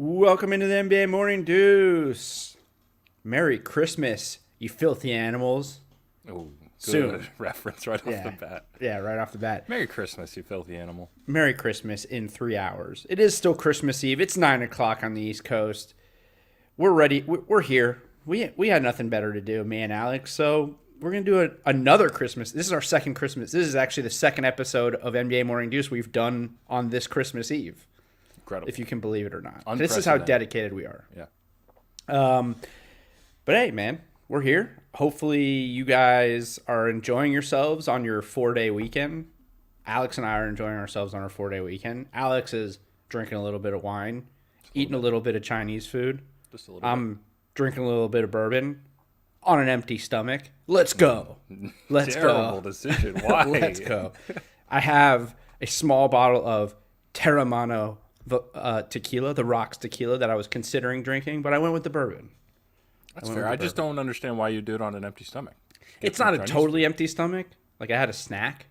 Welcome into the NBA Morning Deuce. Merry Christmas, you filthy animals. Oh, good Soon. reference right off the bat. Yeah, right off the bat. Merry Christmas, you filthy animal. Merry Christmas in 3 hours. It is still Christmas Eve. It's 9 o'clock on the East Coast. We're ready. We're here. We had nothing better to do, me and Alex. So we're going to do another Christmas. This is our second Christmas. This is actually the second episode of NBA Morning Deuce we've done on this Christmas Eve. Incredible. If you can believe it or not. This is how dedicated we are. Yeah. But hey, man, we're here. Hopefully you guys are enjoying yourselves on your 4-day weekend. Alex and I are enjoying ourselves on our 4-day weekend. Alex is drinking a little bit of wine, eating a little bit of Chinese food. Just a little I'm drinking a little bit of bourbon on an empty stomach. Let's go. Let's Terrible go. decision. Why? Let's go. I have a small bottle of Terramano tequila, the Rocks tequila that I was considering drinking, but I went with the bourbon. That's fair. I just don't understand why you do it on an empty stomach. It's not a totally empty stomach. Like I had a snack,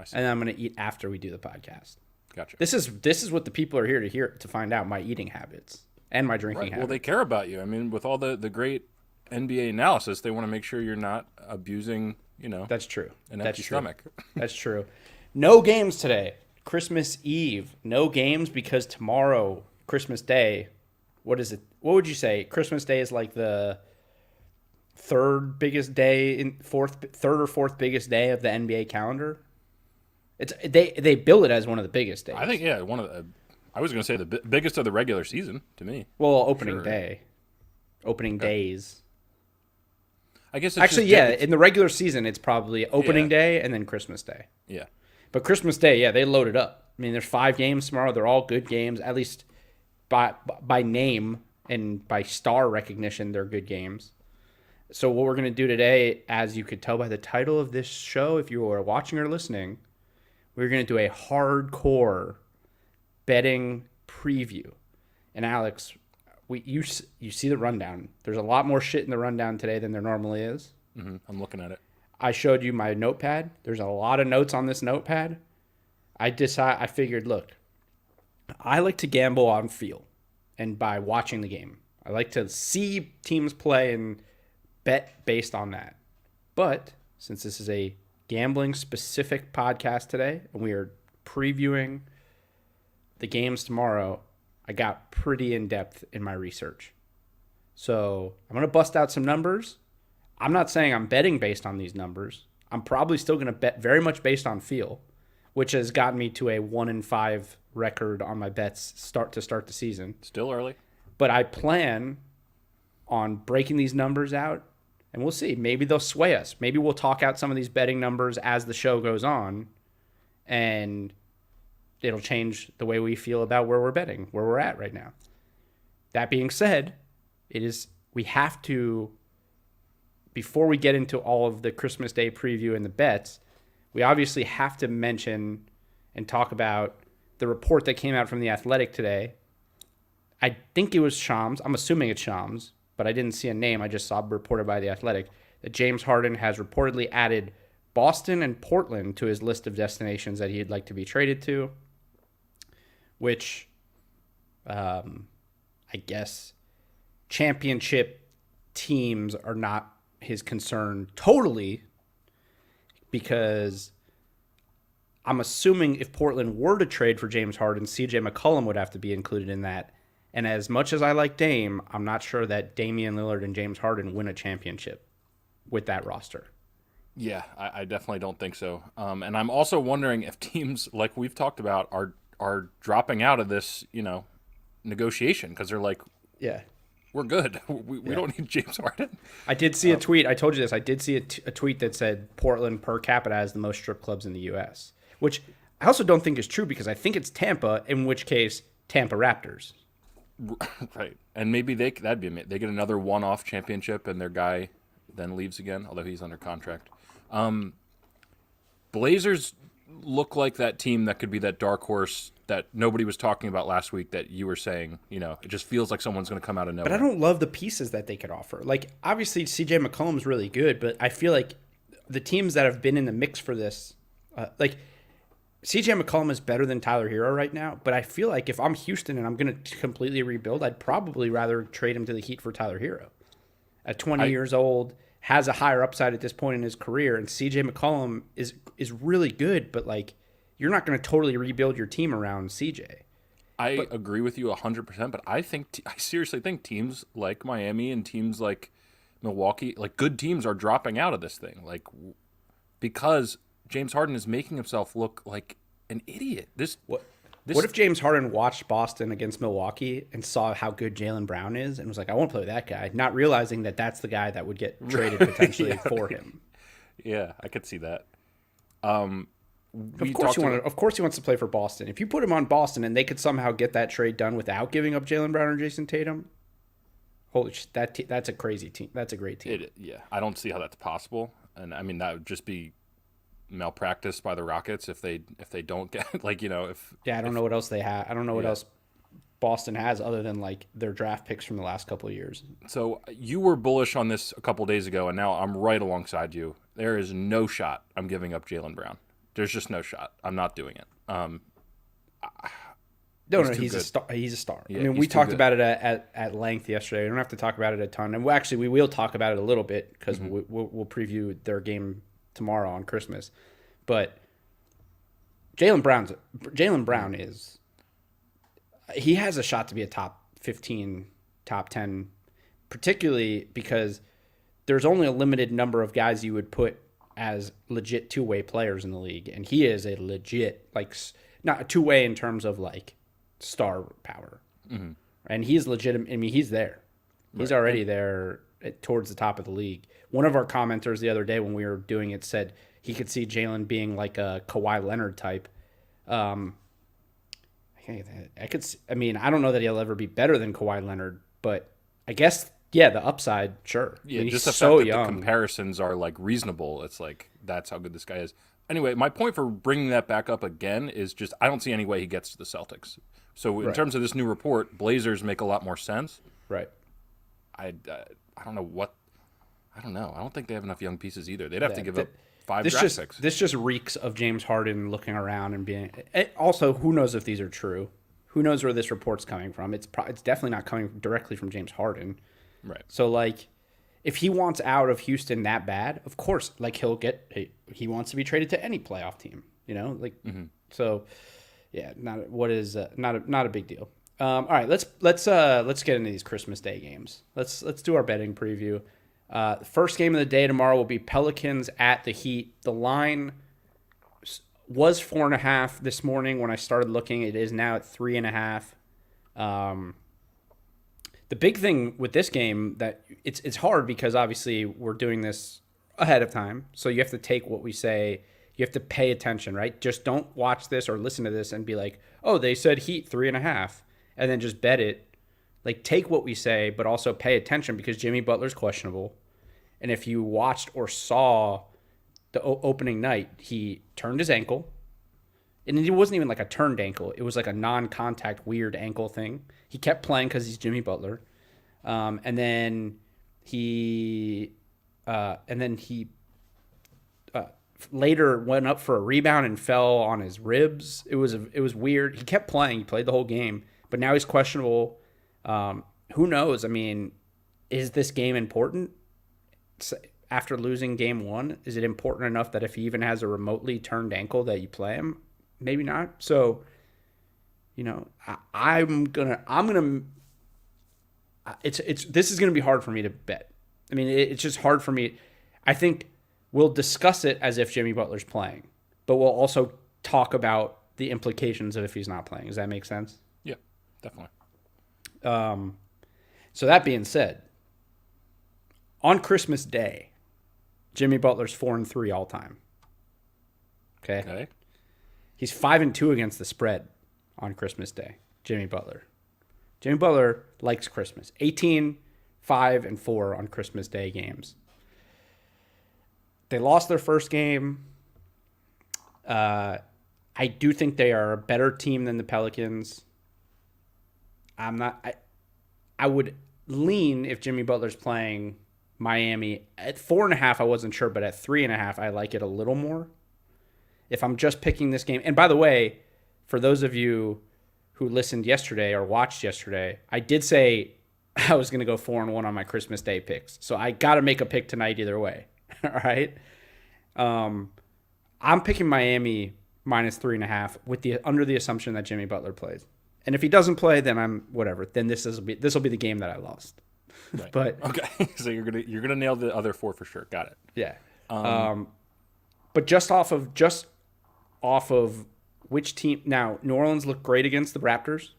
see. and then I'm going to eat after we do the podcast. Gotcha. This is what the people are here to find out, my eating habits and my drinking habits. Well, they care about you. I mean, with all the great NBA analysis, they want to make sure you're not abusing, That's true. an empty stomach. That's true. No games today. Christmas Eve. No games because tomorrow, Christmas Day, what is it? What would you say? Christmas Day is like the third or fourth biggest day of the NBA calendar. It's they bill it as one of the biggest days. I think I was going to say the biggest of the regular season to me. Well, opening day, opening days. I guess in the regular season, it's probably opening day and then Christmas Day. Yeah. But Christmas Day, they load it up. I mean, there's 5 games tomorrow. They're all good games, at least by name and by star recognition, they're good games. So what we're going to do today, as you could tell by the title of this show, if you are watching or listening, we're going to do a hardcore betting preview. And Alex, you see the rundown. There's a lot more shit in the rundown today than there normally is. Mm-hmm. I'm looking at it. I showed you my notepad. There's a lot of notes on this notepad. I figured, look, I like to gamble on feel and by watching the game. I like to see teams play and bet based on that. But since this is a gambling specific podcast today and we are previewing the games tomorrow, I got pretty in depth in my research. So I'm going to bust out some numbers. I'm not saying I'm betting based on these numbers. I'm probably still going to bet very much based on feel, which has gotten me to a 1-5 record on my bets start the season. Still early. But I plan on breaking these numbers out, and we'll see. Maybe they'll sway us. Maybe we'll talk out some of these betting numbers as the show goes on, and it'll change the way we feel about where we're betting, where we're at right now. That being said, we have to, before we get into all of the Christmas Day preview and the bets, we obviously have to mention and talk about the report that came out from The Athletic today. I think it was Shams. I'm assuming it's Shams, but I didn't see a name. I just saw it reported by The Athletic that James Harden has reportedly added Boston and Portland to his list of destinations that he'd like to be traded to, which I guess championship teams are not his concern totally, because I'm assuming if Portland were to trade for James Harden, CJ McCollum would have to be included in that. And as much as I like Dame, I'm not sure that Damian Lillard and James Harden win a championship with that roster. Yeah, I definitely don't think so. And I'm also wondering if teams, like we've talked about, are dropping out of this, negotiation because they're like, yeah, we're good. We don't need James Harden. I did see a tweet. I told you this. I did see a tweet that said Portland per capita has the most strip clubs in the U.S., which I also don't think is true because I think it's Tampa, in which case Tampa Raptors. Right. And maybe they get another one-off championship and their guy then leaves again, although he's under contract. Blazers look like that team that could be that dark horse that nobody was talking about last week that you were saying, it just feels like someone's going to come out of nowhere. But I don't love the pieces that they could offer. Like, obviously, CJ McCollum's really good, but I feel like the teams that have been in the mix for this, CJ McCollum is better than Tyler Hero right now, but I feel like if I'm Houston and I'm going to completely rebuild, I'd probably rather trade him to the Heat for Tyler Hero. At 20 years old, has a higher upside at this point in his career, and CJ McCollum is really good, but like you're not going to totally rebuild your team around CJ. I agree with you 100%, but I seriously think teams like Miami and teams like Milwaukee, like good teams, are dropping out of this thing, like because James Harden is making himself look like an idiot. What if James Harden watched Boston against Milwaukee and saw how good Jaylen Brown is and was like, I won't play with that guy, not realizing that that's the guy that would get traded potentially for him. Yeah, I could see that. Of course he wants to play for Boston. If you put him on Boston and they could somehow get that trade done without giving up Jaylen Brown or Jason Tatum, holy shit, that's a crazy team. That's a great team. Yeah, I don't see how that's possible. And I mean, that would just be malpractice by the Rockets if they don't get I don't know what else they have. I don't know what else Boston has other than like their draft picks from the last couple of years. So you were bullish on this a couple days ago, and now I'm right alongside you. There is no shot I'm giving up Jaylen Brown. There's just no shot. I'm not doing it. He's a star. He's a star. Yeah, I mean, we talked about it at length yesterday. We don't have to talk about it a ton, and we will talk about it a little bit because we'll preview their game tomorrow on Christmas. But Jaylen Brown he has a shot to be a top 15, top 10, particularly because there's only a limited number of guys you would put as legit two-way players in the league, and he is a legit, like, not a two-way in terms of like star power, and he's legitimate. I mean, he's there. He's already there towards the top of the league. One of our commenters the other day when we were doing it said he could see Jaylen being like a Kawhi Leonard type. I mean, I don't know that he'll ever be better than Kawhi Leonard, but I guess, yeah, the upside, sure. Yeah, I mean, just the so fact that young. the comparisons are like reasonable. It's like, that's how good this guy is. Anyway, my point for bringing that back up again is just I don't see any way he gets to the Celtics. So in terms of this new report, Blazers make a lot more sense. Right. I don't know what. I don't know. I don't think they have enough young pieces either. They'd have to give up 5 draft picks. This just reeks of James Harden looking around and being. Also, who knows if these are true? Who knows where this report's coming from? It's definitely not coming directly from James Harden. Right. So, like, if he wants out of Houston that bad, of course, like, he wants to be traded to any playoff team, you know? Like, so, yeah, not a big deal. All right, let's get into these Christmas Day games. Let's do our betting preview. The first game of the day tomorrow will be Pelicans at the Heat. The line was 4.5 this morning when I started looking. It is now at 3.5. The big thing with this game that it's hard because obviously we're doing this ahead of time, so you have to take what we say. You have to pay attention, right? Just don't watch this or listen to this and be like, "Oh, they said Heat 3.5," and then just bet it. Like, take what we say, but also pay attention because Jimmy Butler's questionable. And if you watched or saw the opening night, he turned his ankle. And it wasn't even like a turned ankle. It was like a non-contact weird ankle thing. He kept playing because he's Jimmy Butler. And then he later went up for a rebound and fell on his ribs. It was weird. He kept playing. He played the whole game. But now he's questionable. Who knows? I mean, is this game important? After losing game one, is it important enough that if he even has a remotely turned ankle that you play him? Maybe not. So, you know, this is gonna be hard for me to bet. I mean, it's just hard for me. I think we'll discuss it as if Jimmy Butler's playing, but we'll also talk about the implications of if he's not playing. Does that make sense? Yeah, definitely. So that being said, on Christmas Day, Jimmy Butler's 4-3 all time. Okay. He's 5-2 against the spread on Christmas Day. Jimmy Butler. Jimmy Butler likes Christmas. 18, 5-4 on Christmas Day games. They lost their first game. I do think they are a better team than the Pelicans. I would lean if Jimmy Butler's playing Miami. At 4.5, I wasn't sure, but at 3.5, I like it a little more. if I'm just picking this game, and by the way, for those of you who listened yesterday or watched yesterday, I did say I was going to go 4-1 on my Christmas Day picks. So I got to make a pick tonight either way. All right. I'm picking Miami minus 3.5 with under the assumption that Jimmy Butler plays. And if he doesn't play, then I'm whatever. Then this will be the game that I lost. Right. But okay, so you're gonna nail the other 4 for sure. Got it. Yeah. But just off of which team now, New Orleans looked great against the Raptors.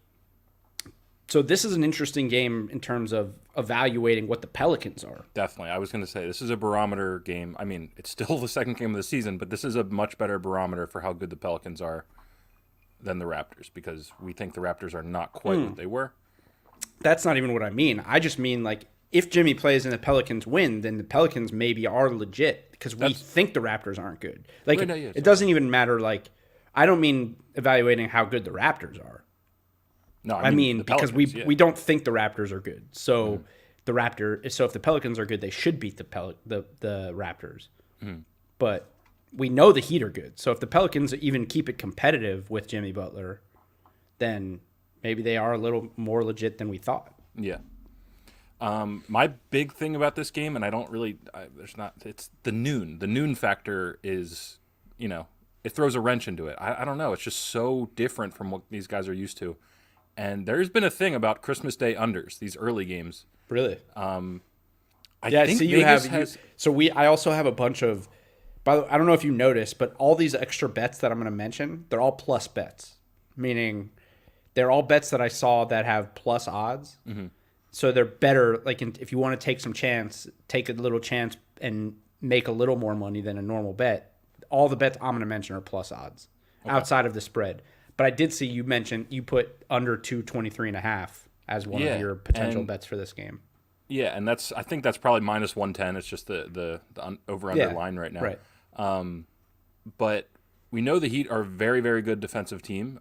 So this is an interesting game in terms of evaluating what the Pelicans are. Definitely. I was going to say this is a barometer game. I mean, it's still the second game of the season, but this is a much better barometer for how good the Pelicans are than the Raptors, because we think the Raptors are not quite what they were. That's not even what I mean. I just mean, like, if Jimmy plays and the Pelicans win, then the Pelicans maybe are legit, because we think the Raptors aren't good. Like, it doesn't even matter. Like, I don't mean evaluating how good the Raptors are. No, I mean because we don't think the Raptors are good. So if the Pelicans are good, they should beat the Raptors. But we know the Heat are good. So if the Pelicans even keep it competitive with Jimmy Butler, then maybe they are a little more legit than we thought. Yeah. My big thing about this game, and I don't really, it's the noon. The noon factor is, it throws a wrench into it. I don't know. It's just so different from what these guys are used to. And there's been a thing about Christmas Day unders, these early games. Really? I think Vegas I also have a bunch of, by the way, I don't know if you noticed, but all these extra bets that I'm going to mention, they're all plus bets, meaning they're all bets that I saw that have plus odds. Mm-hmm. So they're better. Like if you want to take a little chance and make a little more money than a normal bet. All the bets I'm going to mention are plus odds outside of the spread. But I did see you put under 223.5 as one of your potential bets for this game. Yeah, and I think that's probably minus 110. It's just the over-under line right now. Right. But we know the Heat are a very, very good defensive team.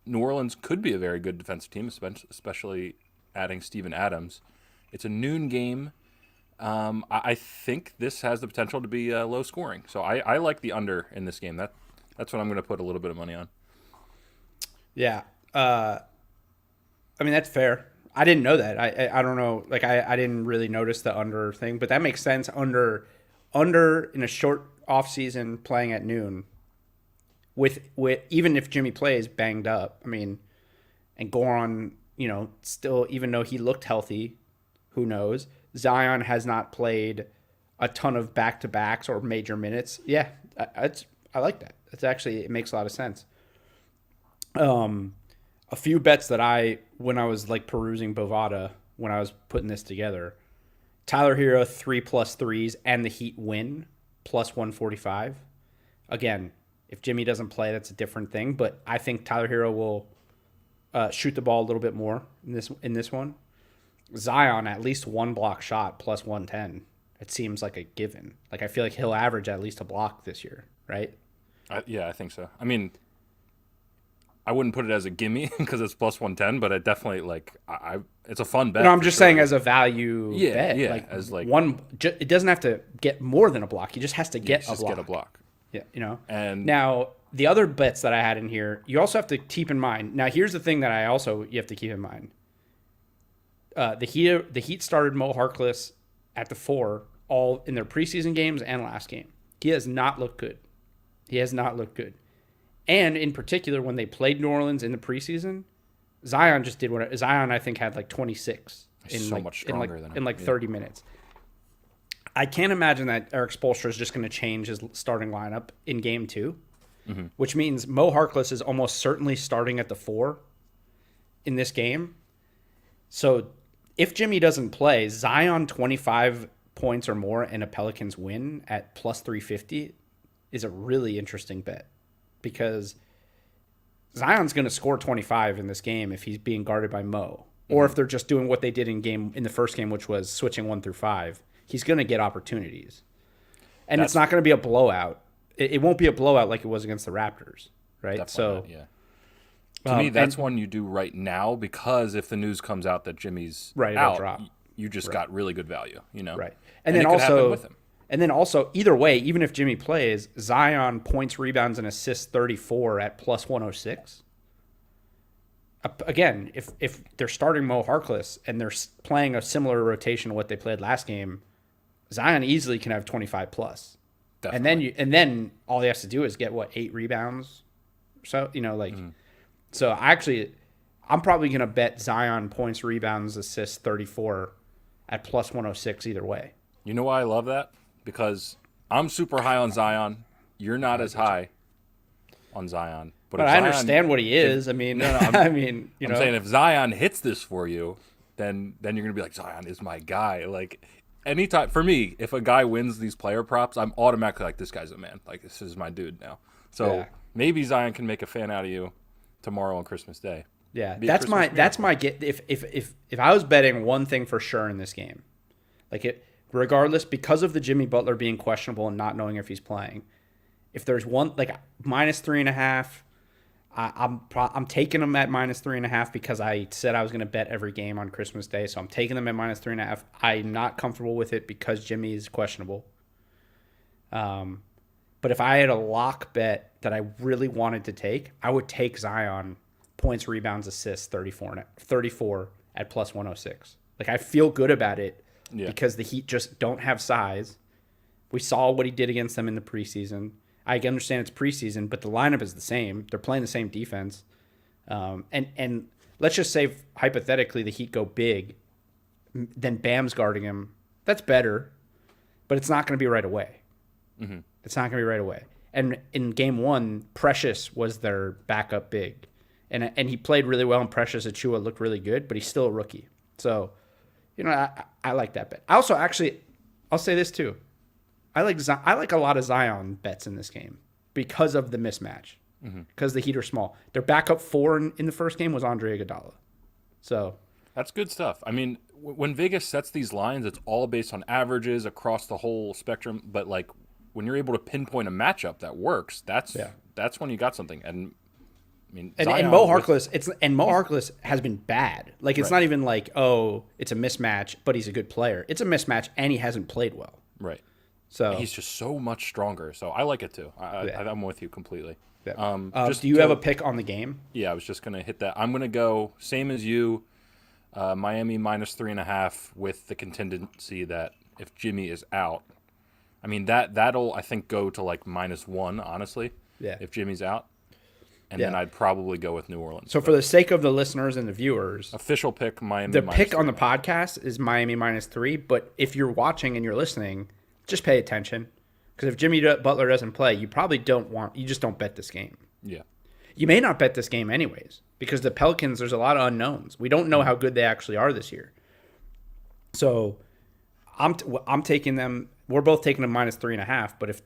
New Orleans could be a very good defensive team, especially adding Steven Adams. It's a noon game. I think this has the potential to be low scoring. So I like the under in this game. That's what I'm going to put a little bit of money on. Yeah. I mean, that's fair. I didn't know that. I don't know. Like, I didn't really notice the under thing, but that makes sense. Under in a short off season playing at noon with even if Jimmy plays banged up, I mean, and Goran, still, even though he looked healthy, who knows? Zion has not played a ton of back-to-backs or major minutes. Yeah, I like that. It makes a lot of sense. A few bets that when I was like perusing Bovada, when I was putting this together, Tyler Hero 3+ threes and the Heat win plus 145. Again, if Jimmy doesn't play, that's a different thing, but I think Tyler Hero will shoot the ball a little bit more in this one. Zion, at least one block shot plus 110. It seems like a given. Like, I feel like he'll average at least a block this year, right? Yeah, I think so. I mean, I wouldn't put it as a gimme because it's plus 110, but it definitely it's a fun bet. No, I'm just saying as a value bet. Yeah, it doesn't have to get more than a block. He just has to get a block. Get a block. Yeah, And now the other bets that I had in here, you also have to keep in mind. Now here's the thing that you have to keep in mind. The Heat started Mo Harkless at the 4 all in their preseason games and last game. He has not looked good. And in particular, when they played New Orleans in the preseason, Zion just did what Zion, I think, had like 26 much stronger than him. in 30 minutes. I can't imagine that Eric Spoelstra is just going to change his starting lineup in game 2, which means Mo Harkless is almost certainly starting at the 4 in this game. So if Jimmy doesn't play, Zion 25 points or more and a Pelicans win at plus 350 is a really interesting bet, because Zion's going to score 25 in this game if he's being guarded by Mo, or if they're just doing what they did in the first game, which was switching 1 through 5. He's going to get opportunities, and it's not going to be a blowout. It won't be a blowout like it was against the Raptors, right? So, yeah. To me, that's one you do right now, because if the news comes out that Jimmy's out, drop. you just got really good value, Right. And then it could happen with him. And then also, either way, even if Jimmy plays, Zion points, rebounds, and assists 34 at plus 106. Again, if they're starting Mo Harkless and they're playing a similar rotation to what they played last game, Zion easily can have 25 plus. Definitely. And then all he has to do is get 8 rebounds. So so I'm probably gonna bet Zion points, rebounds, assists 34 at plus 106 either way. You know why I love that? Because I'm super high on Zion. You're not as high on Zion. But I understand what he is. I'm saying if Zion hits this for you, then you're gonna be like, Zion is my guy. Like anytime for me, if a guy wins these player props, I'm automatically like, this guy's a man. Like this is my dude now. So maybe Zion can make a fan out of you tomorrow on Christmas Day. Yeah, that's my get. If I was betting one thing for sure in this game, regardless, because of the Jimmy Butler being questionable and not knowing if he's playing, if there's one minus 3.5, I'm taking them at minus 3.5 because I said I was going to bet every game on Christmas Day, so I'm taking them at minus 3.5. I'm not comfortable with it because Jimmy is questionable. But if I had a lock bet that I really wanted to take, I would take Zion points, rebounds, assists 34 at plus 106. I feel good about it. Yeah. Because the Heat just don't have size. We saw what he did against them in the preseason. I understand it's preseason, but the lineup is the same. They're playing the same defense. And let's just say, hypothetically, the Heat go big, then Bam's guarding him. That's better, but it's not going to be right away. Mm-hmm. It's not going to be right away. And in game 1, Precious was their backup big. And he played really well, and Precious Achiuwa looked really good, but he's still a rookie. So... I like that bet. I also I'll say this too. I like a lot of Zion bets in this game because of the mismatch. Because the Heat are small. Their backup 4 in the first game was Andre Iguodala. So that's good stuff. I mean, when Vegas sets these lines, it's all based on averages across the whole spectrum. But when you're able to pinpoint a matchup that works, that's when you got something. And and Mo Harkless has been bad. It's not even it's a mismatch, but he's a good player. It's a mismatch, and he hasn't played well. Right. So he's just so much stronger. So I like it too. I'm with you completely. Yeah. Do you have a pick on the game? Yeah, I was just gonna hit that. I'm gonna go same as you. Miami minus 3.5 with the contingency that if Jimmy is out, that'll I think go to -1 honestly. Yeah. If Jimmy's out. And then I'd probably go with New Orleans. So for the sake of the listeners and the viewers, official pick Miami. The pick on the podcast is Miami -3. But if you're watching and you're listening, just pay attention because if Jimmy Butler doesn't play, you probably you just don't bet this game. Yeah. You may not bet this game anyways because the Pelicans, there's a lot of unknowns. We don't know how good they actually are this year. So I'm taking them. We're both taking them -3.5. But if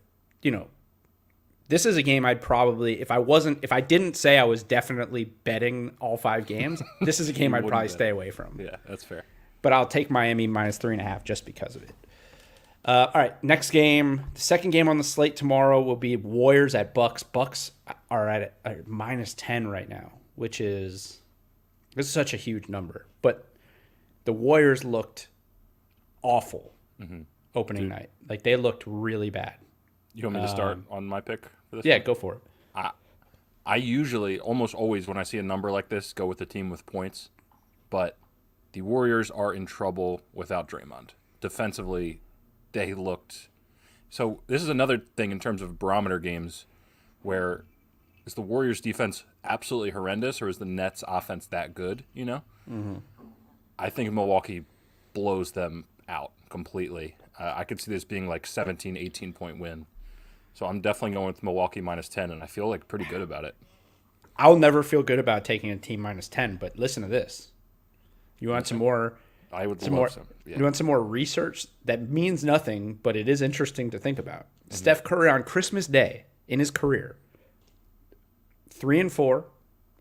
this is a game I'd probably, if I didn't say I was definitely betting all 5 games, this is a game I'd probably stay away from. Yeah, that's fair. But I'll take Miami -3.5 just because of it. All right, next game. The second game on the slate tomorrow will be Warriors at Bucks. Bucks are at -10 right now, which is such a huge number. But the Warriors looked awful opening night. They looked really bad. You want me to start on my pick for this? Yeah, go for it. I usually, almost always, when I see a number like this, go with the team with points. But the Warriors are in trouble without Draymond. Defensively, they looked... So this is another thing in terms of barometer games where is the Warriors' defense absolutely horrendous or is the Nets' offense that good, I think Milwaukee blows them out completely. I could see this being 17, 18-point win. So I'm definitely going with Milwaukee -10, and I feel pretty good about it. I'll never feel good about taking a team -10, but listen to this. You want some more? I would love some. Yeah. You want some more research that means nothing, but it is interesting to think about. Steph Curry on Christmas Day in his career, 3-4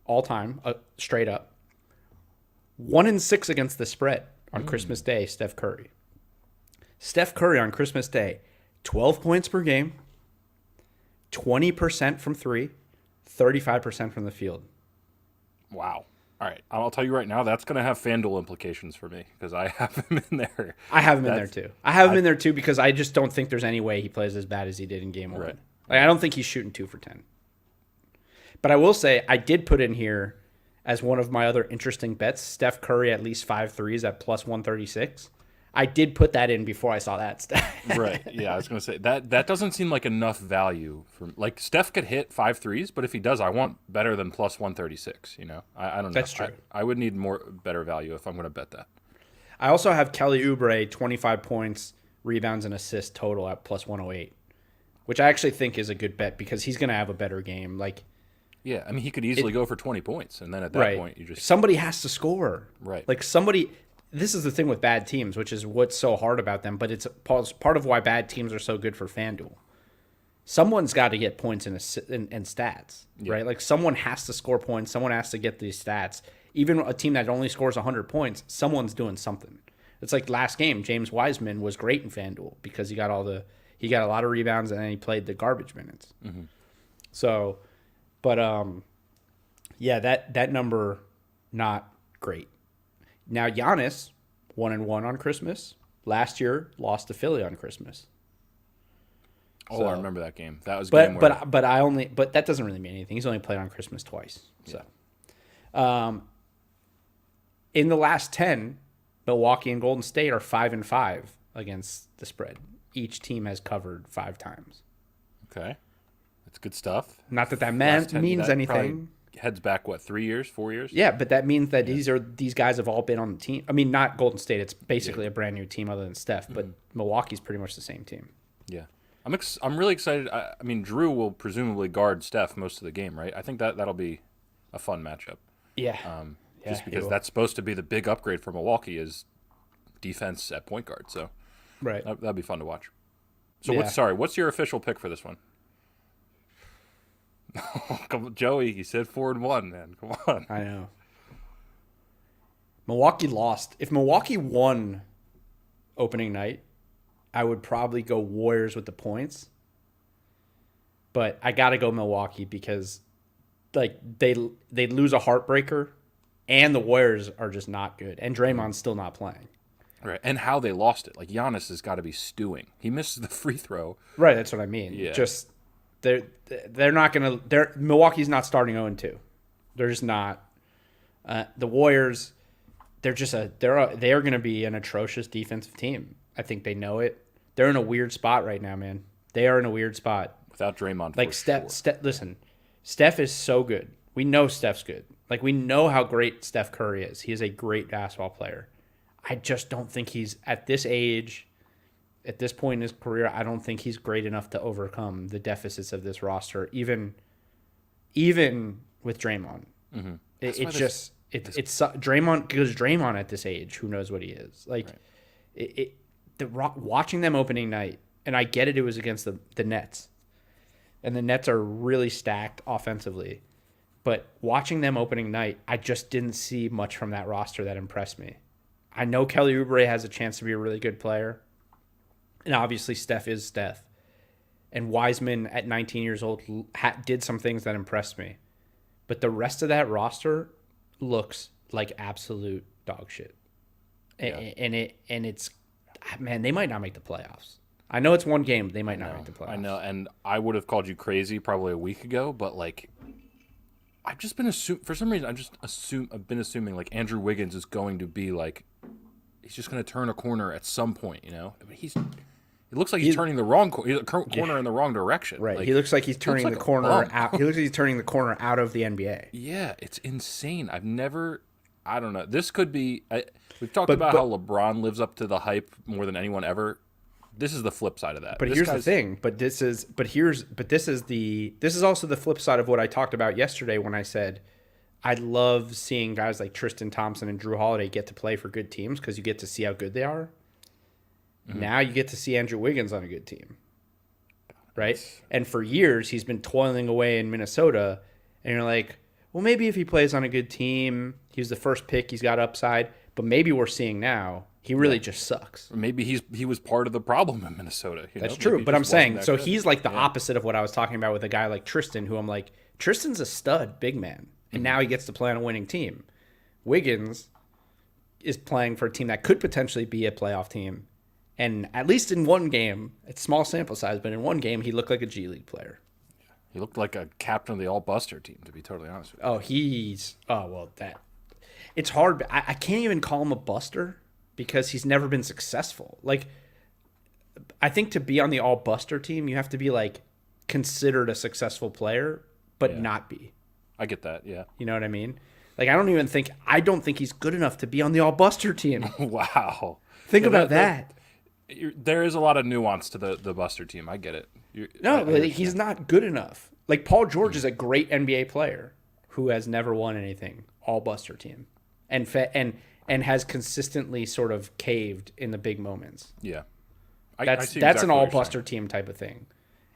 all time, straight up. 1-6 against the spread on Christmas Day. Steph Curry on Christmas Day, 12 points per game. 20% from 3, 35% from the field. Wow. All right, I'll tell you right now, that's going to have FanDuel implications for me because I have him in there. I have him in there too. I have him in there too because I just don't think there's any way he plays as bad as he did in game one. Right. Like, I don't think he's shooting 2 for 10. But I will say I did put in here as one of my other interesting bets, Steph Curry at least 5 threes at plus 136. I did put that in before I saw that stat. Right. Yeah, I was going to say that doesn't seem like enough value for like Steph could hit 5 threes, but if he does, I want better than plus 136, you know. I don't know. That's true. I would need better value if I'm going to bet that. I also have Kelly Oubre 25 points, rebounds and assists total at plus 108, which I actually think is a good bet because he's going to have a better game. Like, yeah, I mean he could easily go for 20 points and then at that point you just somebody has to score. Right. Like this is the thing with bad teams, which is what's so hard about them, but it's part of why bad teams are so good for FanDuel. Someone's got to get points and stats, right? Like someone has to score points, someone has to get these stats. Even a team that only scores 100 points, someone's doing something. It's like last game, James Wiseman was great in FanDuel because he got a lot of rebounds and then he played the garbage minutes. Mm-hmm. So, but yeah, that number not great. Now Giannis 1-1 on Christmas. Last year lost to Philly on Christmas. Oh, I remember that game. That was a game but that doesn't really mean anything. He's only played on Christmas twice. So, in the last 10, Milwaukee and Golden State are 5-5 against the spread. Each team has covered 5 times. Okay, that's good stuff. Not that means anything. Heads back 3 years, 4 years? Yeah, but that means that these guys have all been on the team. I mean, not Golden State. It's basically a brand new team other than Steph, but Milwaukee's pretty much the same team. Yeah. I'm really excited. I mean, Drew will presumably guard Steph most of the game, right? I think that'll be a fun matchup. Yeah. Just because that's supposed to be the big upgrade for Milwaukee is defense at point guard. So right. That'd be fun to watch. So what's your official pick for this one? Come on, Joey, he said 4-1, man. Come on. I know. Milwaukee lost. If Milwaukee won opening night, I would probably go Warriors with the points. But I got to go Milwaukee because like they lose a heartbreaker and the Warriors are just not good. And Draymond's still not playing. Right. And how they lost it. Like Giannis has got to be stewing. He misses the free throw. Right, that's what I mean. Yeah. Just they're not going to Milwaukee's not starting 0-2. They're just not. The Warriors, they're going to be an atrocious defensive team. I think they know it. They're in a weird spot right now, man. They are in a weird spot. Without Draymond, like listen, Steph is so good. We know Steph's good. Like we know how great Steph Curry is. He is a great basketball player. I just don't think he's at this age, at this point in his career. I don't think he's great enough to overcome the deficits of this roster, even with Draymond. Mm-hmm. It's Draymond because Draymond at this age, who knows what he is like. Right. Watching them opening night, and I get it. It was against the Nets, and the Nets are really stacked offensively. But watching them opening night, I just didn't see much from that roster that impressed me. I know Kelly Oubre has a chance to be a really good player, and obviously Steph is Steph. And Wiseman at 19 years old did some things that impressed me, but the rest of that roster looks like absolute dog shit. Yeah. And it's man, they might not make the playoffs. I know it's one game, they might not make the playoffs. I know, and I would have called you crazy probably a week ago, but like I've just been for some reason I've been assuming like Andrew Wiggins is going to be like he's just going to turn a corner at some point, you know. I mean, it looks like he's turning the wrong corner in the wrong direction. Right. Like, he looks like he's turning the corner out. He looks like he's turning the corner out of the NBA. Yeah, it's insane. I don't know. This could be. We've talked about how LeBron lives up to the hype more than anyone ever. This is the flip side of that. But here's the thing. This is also the flip side of what I talked about yesterday when I said I love seeing guys like Tristan Thompson and Drew Holiday get to play for good teams because you get to see how good they are. Mm-hmm. Now you get to see Andrew Wiggins on a good team, right? And for years he's been toiling away in Minnesota, and you're like, well, maybe if he plays on a good team, he was the first pick, he's got upside. But maybe we're seeing now he really just sucks. Or maybe he was part of the problem in Minnesota. That's true, but I'm saying so he's like the opposite of what I was talking about with a guy like Tristan, who I'm like, Tristan's a stud big man, and now he gets to play on a winning team. Wiggins is playing for a team that could potentially be a playoff team. And at least in one game, it's small sample size, but in one game, he looked like a G League player. He looked like a captain of the All-Buster team, to be totally honest with you. It's hard. I can't even call him a buster because he's never been successful. Like, I think to be on the All-Buster team, you have to be, like, considered a successful player, but not be. I get that, yeah. You know what I mean? Like, I don't think he's good enough to be on the All-Buster team. Wow. Think about that. There is a lot of nuance to the Buster team. I get it. He's not good enough. Like, Paul George is a great NBA player who has never won anything. All-Buster team. And has consistently sort of caved in the big moments. Yeah. That's an All-Buster team type of thing.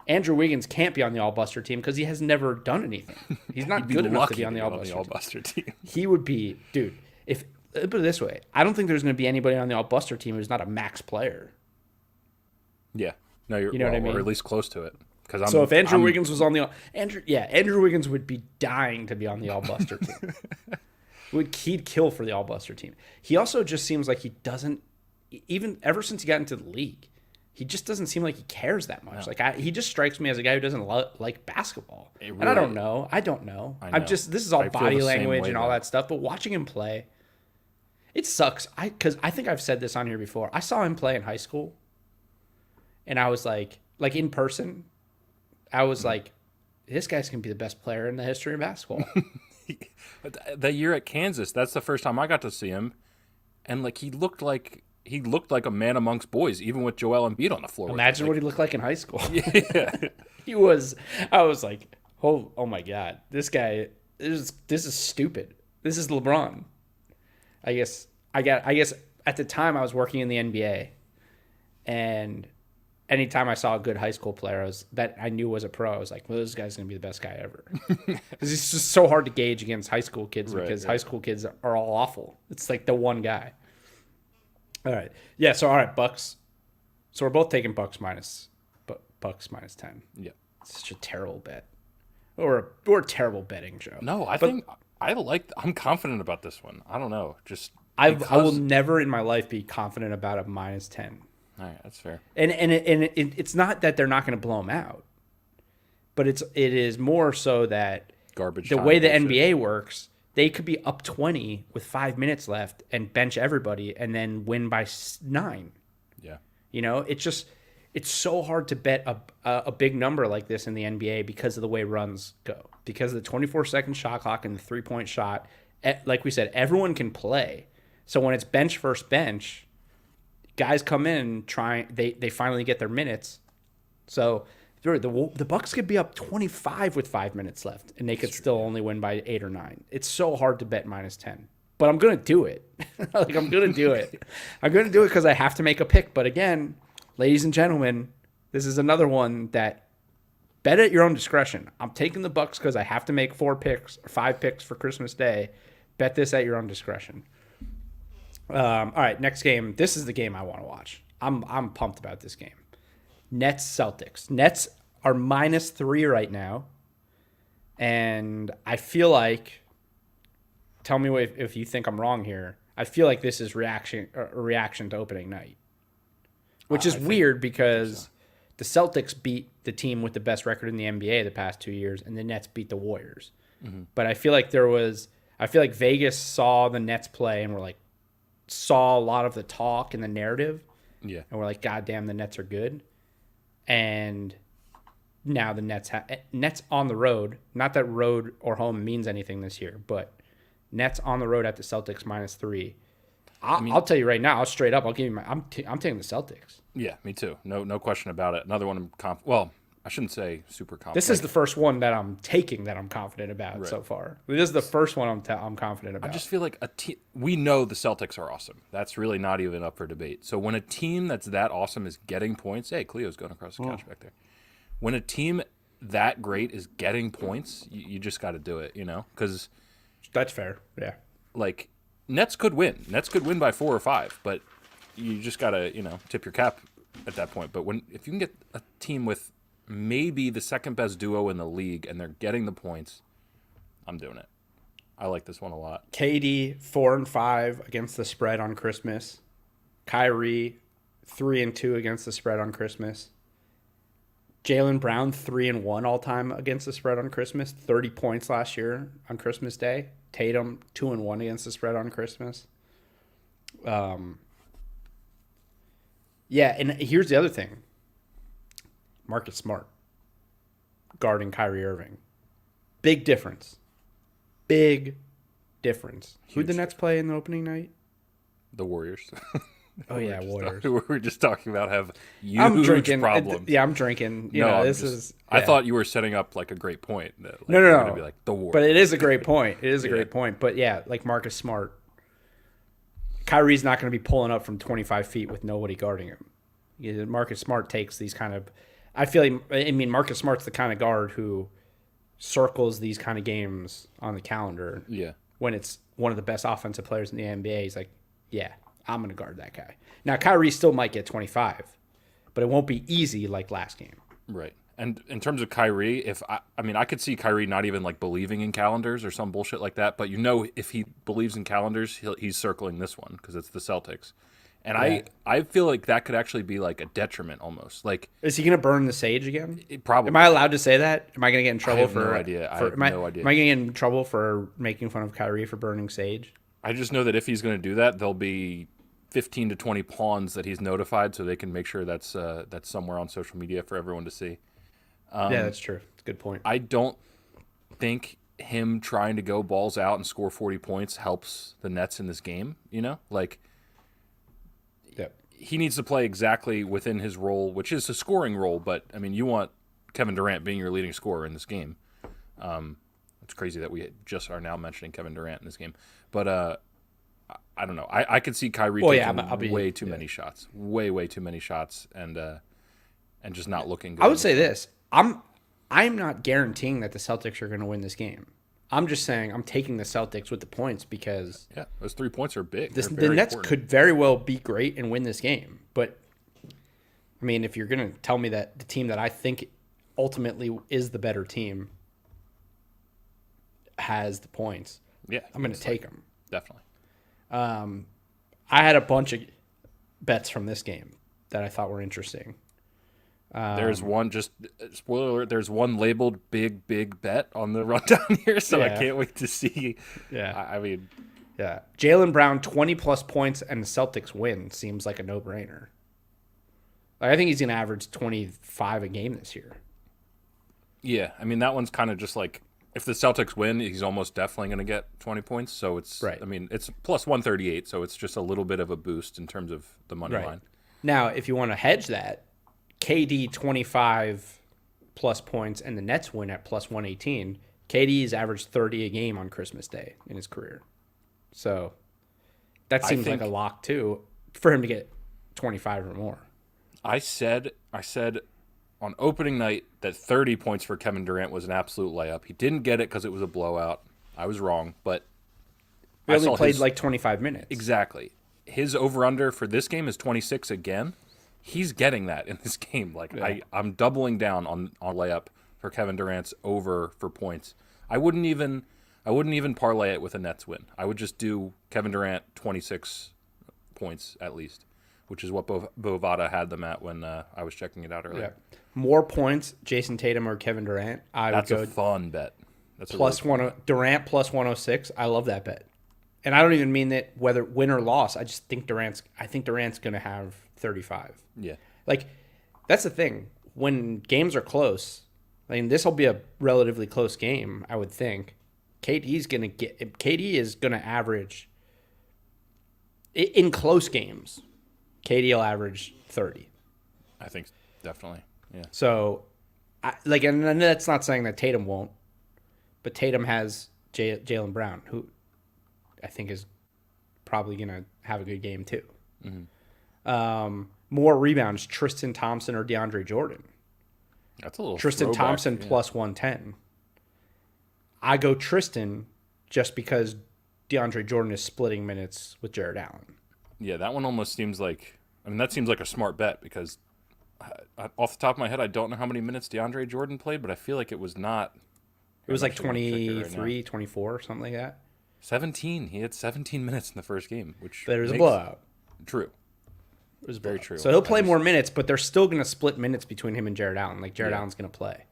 Andrew Wiggins can't be on the All-Buster team because he has never done anything. He's not good enough to be on the All-Buster team. He would be, dude, put it this way, I don't think there's going to be anybody on the All-Buster team who's not a max player. Yeah. No, you know what I mean? Or at least close to it. So if Andrew Wiggins was on the Andrew Wiggins would be dying to be on the All-Buster team. He'd kill for the All-Buster team. He also just seems like he doesn't, even ever since he got into the league, he just doesn't seem like he cares that much. No. Like he just strikes me as a guy who doesn't like basketball. Really, and I don't know. I know. This is all body language and all that stuff. But watching him play, it sucks. Because I think I've said this on here before. I saw him play in high school, and I was like in person, I was like, this guy's gonna be the best player in the history of basketball. That year at Kansas, that's the first time I got to see him, and like he looked like a man amongst boys, even with Joel Embiid on the floor. Imagine what he looked like in high school. Yeah. I was like, oh my God, this guy, this is stupid. This is LeBron. I guess at the time I was working in the NBA, and anytime I saw a good high school player that I knew was a pro, I was like, well, this guy's going to be the best guy ever. Because it's just so hard to gauge against high school kids because high school kids are all awful. It's like the one guy. All right. Yeah, so all right, Bucks. So we're both taking Bucks minus 10. Yeah. It's such a terrible bet. We're a terrible betting show. No, I'm confident about this one. I don't know. I will never in my life be confident about a minus 10. All right, that's fair. And it's not that they're not going to blow them out, but it is more so that garbage. The way the NBA works, they could be up 20 with 5 minutes left and bench everybody and then win by 9. Yeah. You know, it's so hard to bet a big number like this in the NBA because of the way runs go, because of the 24-second shot clock and the 3-point shot. Like we said, everyone can play. So when it's bench versus bench, guys come in they finally get their minutes. So the Bucks could be up 25 with 5 minutes left, and they could still only win by 8 or 9. It's so hard to bet minus 10, but I'm gonna do it. I'm gonna do it. I'm gonna do it because I have to make a pick. But again, ladies and gentlemen, this is another one that bet at your own discretion. I'm taking the Bucks because I have to make 4 picks or 5 picks for Christmas Day. Bet this at your own discretion. All right, next game. This is the game I want to watch. I'm pumped about this game. Nets Celtics. Nets are minus 3 right now, and I feel like, tell me if you think I'm wrong here, I feel like this is a reaction to opening night, which is weird because the Celtics beat the team with the best record in the NBA the past 2 years, and the Nets beat the Warriors. Mm-hmm. But I feel like Vegas saw the Nets play and saw a lot of the talk and the narrative. Yeah. And we're like, God damn, the Nets are good. And now the Nets on the road, not that road or home means anything this year, but Nets on the road at the Celtics minus 3. I'll tell you right now, I'll give you I'm taking the Celtics. Yeah, me too. No question about it. Another one well, I shouldn't say super confident. This is the first one that I'm taking that I'm confident about so far. This is the first one I'm confident about. I just feel like we know the Celtics are awesome. That's really not even up for debate. So when a team that's that awesome is getting points, hey, Cleo's going across the couch back there. When a team that great is getting points, you just got to do it, because that's fair. Yeah. Like Nets could win. Nets could win by 4 or 5, but you just got to, tip your cap at that point. But if you can get a team with maybe the second best duo in the league and they're getting the points, I'm doing it. I like this one a lot. KD 4-5 against the spread on Christmas. Kyrie 3-2 against the spread on Christmas. Jaylen Brown 3-1 all time against the spread on Christmas. 30 points last year on Christmas Day. Tatum 2-1 against the spread on Christmas. Yeah, and here's the other thing. Marcus Smart guarding Kyrie Irving. Big difference. Big difference. Who'd the Nets play in the opening night? The Warriors. Oh, yeah, Warriors. We were just talking about have huge I'm drinking. problems. Yeah, I'm drinking. Is. Yeah. I thought you were setting up like a great point. That, like, No. To be like the Warriors. But it is a great point. It is a great point. But yeah, like Marcus Smart. Kyrie's not going to be pulling up from 25 feet with nobody guarding him. Marcus Smart takes these kind of. Marcus Smart's the kind of guard who circles these kind of games on the calendar. Yeah. When it's one of the best offensive players in the NBA, he's like, yeah, I'm going to guard that guy. Now, Kyrie still might get 25, but it won't be easy like last game. Right. And in terms of Kyrie, I could see Kyrie not even like believing in calendars or some bullshit like that, but if he believes in calendars, he's circling this one because it's the Celtics. And yeah. I feel like that could actually be like a detriment almost. Like, is he going to burn the sage again? Probably. Am I allowed to say that? Am I going to get in trouble for? No idea. I have no idea. Am I going to get in trouble for making fun of Kyrie for burning sage? I just know that if he's going to do that, there'll be 15 to 20 pawns that he's notified, so they can make sure that's somewhere on social media for everyone to see. Yeah, that's true. It's a good point. I don't think him trying to go balls out and score 40 points helps the Nets in this game. He needs to play exactly within his role, which is a scoring role. But I mean, you want Kevin Durant being your leading scorer in this game. It's crazy that we just are now mentioning Kevin Durant in this game, but I don't know. I could see Kyrie taking way too many shots, way too many shots, and just not looking good. I would say this: I'm not guaranteeing that the Celtics are going to win this game. I'm just saying I'm taking the Celtics with the points because those 3 points are big. The Nets could very well be great and win this game, but I mean, if you're going to tell me that the team that I think ultimately is the better team has the points, I'm going to take them. Definitely. I had a bunch of bets from this game that I thought were interesting. There's one, just spoiler alert, there's one labeled big bet on the rundown here, so I can't wait to see. Yeah. Yeah. Jaylen Brown, 20-plus points, and the Celtics win seems like a no-brainer. Like, I think he's going to average 25 a game this year. Yeah, I mean, that one's kind of just like, if the Celtics win, he's almost definitely going to get 20 points, so it's, right. I mean, it's plus 138, so it's just a little bit of a boost in terms of the money line. Now, if you want to hedge that, KD 25-plus points and the Nets win at plus 118. KD has averaged 30 a game on Christmas Day in his career. So that seems like a lock, too, for him to get 25 or more. I said on opening night that 30 points for Kevin Durant was an absolute layup. He didn't get it because it was a blowout. I was wrong, but he only played like 25 minutes. Exactly. His over-under for this game is 26 again. He's getting that in this game. Like, I'm doubling down on layup for Kevin Durant's over for points. I wouldn't even parlay it with a Nets win. I would just do Kevin Durant 26 points at least, which is what Bovada had them at when I was checking it out earlier. Yeah. More points, Jason Tatum or Kevin Durant. That's a fun bet. That's plus Durant plus 106. I love that bet. And I don't even mean that whether win or loss. I just think Durant's going to have 35. Yeah. Like, that's the thing. When games are close, I mean, this will be a relatively close game, I would think. KD is going to average in close games. KD will average 30. I think definitely. Yeah. So, and that's not saying that Tatum won't, but Tatum has Jaylen Brown, who I think is probably going to have a good game too. Mm-hmm. More rebounds, Tristan Thompson or DeAndre Jordan. That's a little Tristan Thompson plus 110. I go Tristan just because DeAndre Jordan is splitting minutes with Jared Allen. Yeah, that one almost seems like, that seems like a smart bet because off the top of my head, I don't know how many minutes DeAndre Jordan played, but I feel like it was not. It was like 23, 24, something like that. 17. He had 17 minutes in the first game, which But it was a blowout. True. It was very true. So he'll play more minutes, but they're still going to split minutes between him and Jared Allen. Like, Jared Allen's going to play.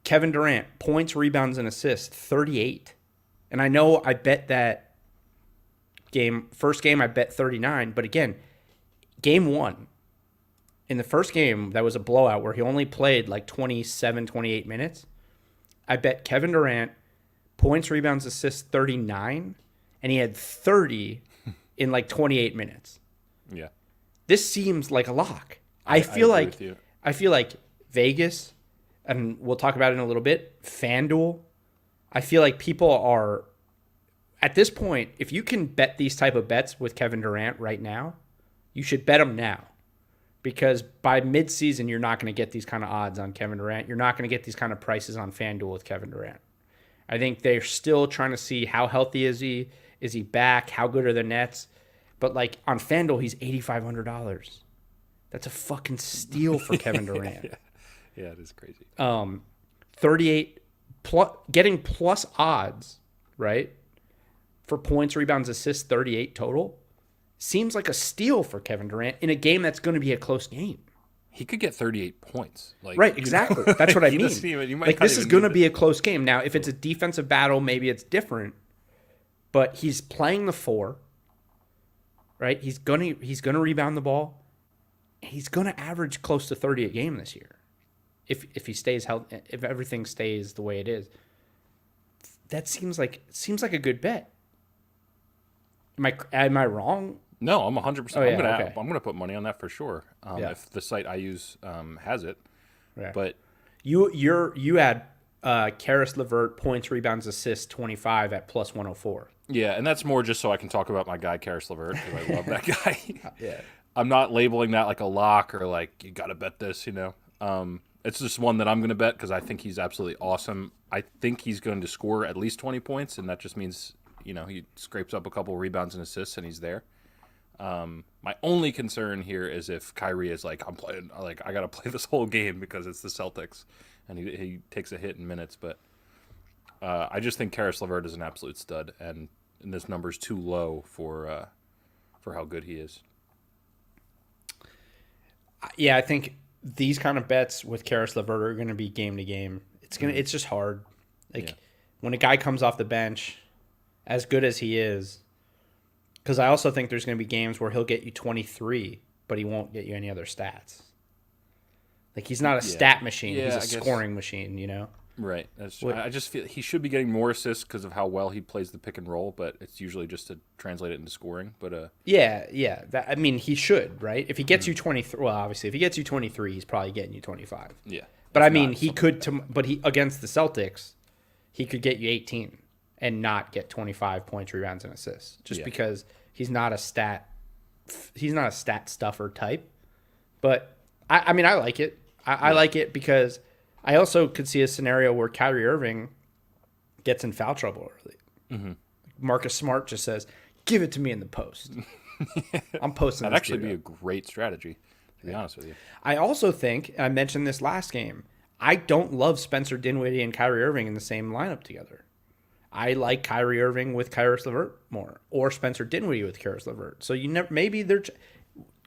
Kevin Durant, points, rebounds, and assists, 38. And I know I bet that first game I bet 39, but again, game one, in the first game, that was a blowout where he only played like 27, 28 minutes. I bet Kevin Durant, points, rebounds, assists, 39, and he had 30 in like 28 minutes. Yeah. This seems like a lock. I feel like Vegas, and we'll talk about it in a little bit, Fanduel, I feel like people are, at this point, if you can bet these type of bets with Kevin Durant right now, you should bet them now. Because by midseason, you're not going to get these kind of odds on Kevin Durant. You're not going to get these kind of prices on Fanduel with Kevin Durant. I think they're still trying to see how healthy is he? Is he back? How good are the Nets? But like on Fanduel, he's $8,500. That's a fucking steal for Kevin Durant. Yeah, it is crazy. 38 plus, getting plus odds, right? For points, rebounds, assists, 38 total. Seems like a steal for Kevin Durant in a game that's going to be a close game. He could get 38 points. Like, right, exactly. That's what I mean. Like, this is going to be a close game. Now, if it's a defensive battle, maybe it's different. But he's playing the 4, right? He's gonna rebound the ball. He's gonna average close to 30 a game this year, if he stays healthy, if everything stays the way it is. That seems like a good bet. Am I wrong? No, I'm 100%. Oh, yeah, I'm gonna put money on that for sure. If the site I use has it. Yeah. But you had Karis LeVert, points, rebounds, assists, 25 at plus 104. Yeah, and that's more just so I can talk about my guy Karis LeVert, because I love that guy. Yeah. I'm not labeling that like a lock or like you got to bet this, It's just one that I'm going to bet because I think he's absolutely awesome. I think he's going to score at least 20 points, and that just means, he scrapes up a couple rebounds and assists, and he's there. My only concern here is if Kyrie is like, I'm playing, like I got to play this whole game because it's the Celtics, and he takes a hit in minutes. But I just think Karis LeVert is an absolute stud, and this number's too low for how good he is. Yeah, I think these kind of bets with Karis LeVert are going to be game to game. It's just hard. When a guy comes off the bench, as good as he is, because I also think there's going to be games where he'll get you 23, but he won't get you any other stats. Like, he's not a stat machine. He's a scoring machine, Right. I just feel he should be getting more assists because of how well he plays the pick and roll, but it's usually just to translate it into scoring. But yeah. He should, right? If he gets you 23, well, obviously, if he gets you 23, he's probably getting you 25. Yeah. But he could, against the Celtics, he could get you 18 and not get 25 points, rebounds, and assists, just because he's not a stat stuffer type. But I like it. I like it because I also could see a scenario where Kyrie Irving gets in foul trouble early. Mm-hmm. Marcus Smart just says, "Give it to me in the post." I'm posting. That'd actually be a great strategy, to be honest with you. I also think, I mentioned this last game, I don't love Spencer Dinwiddie and Kyrie Irving in the same lineup together. I like Kyrie Irving with Karis LeVert more, or Spencer Dinwiddie with Karis LeVert. So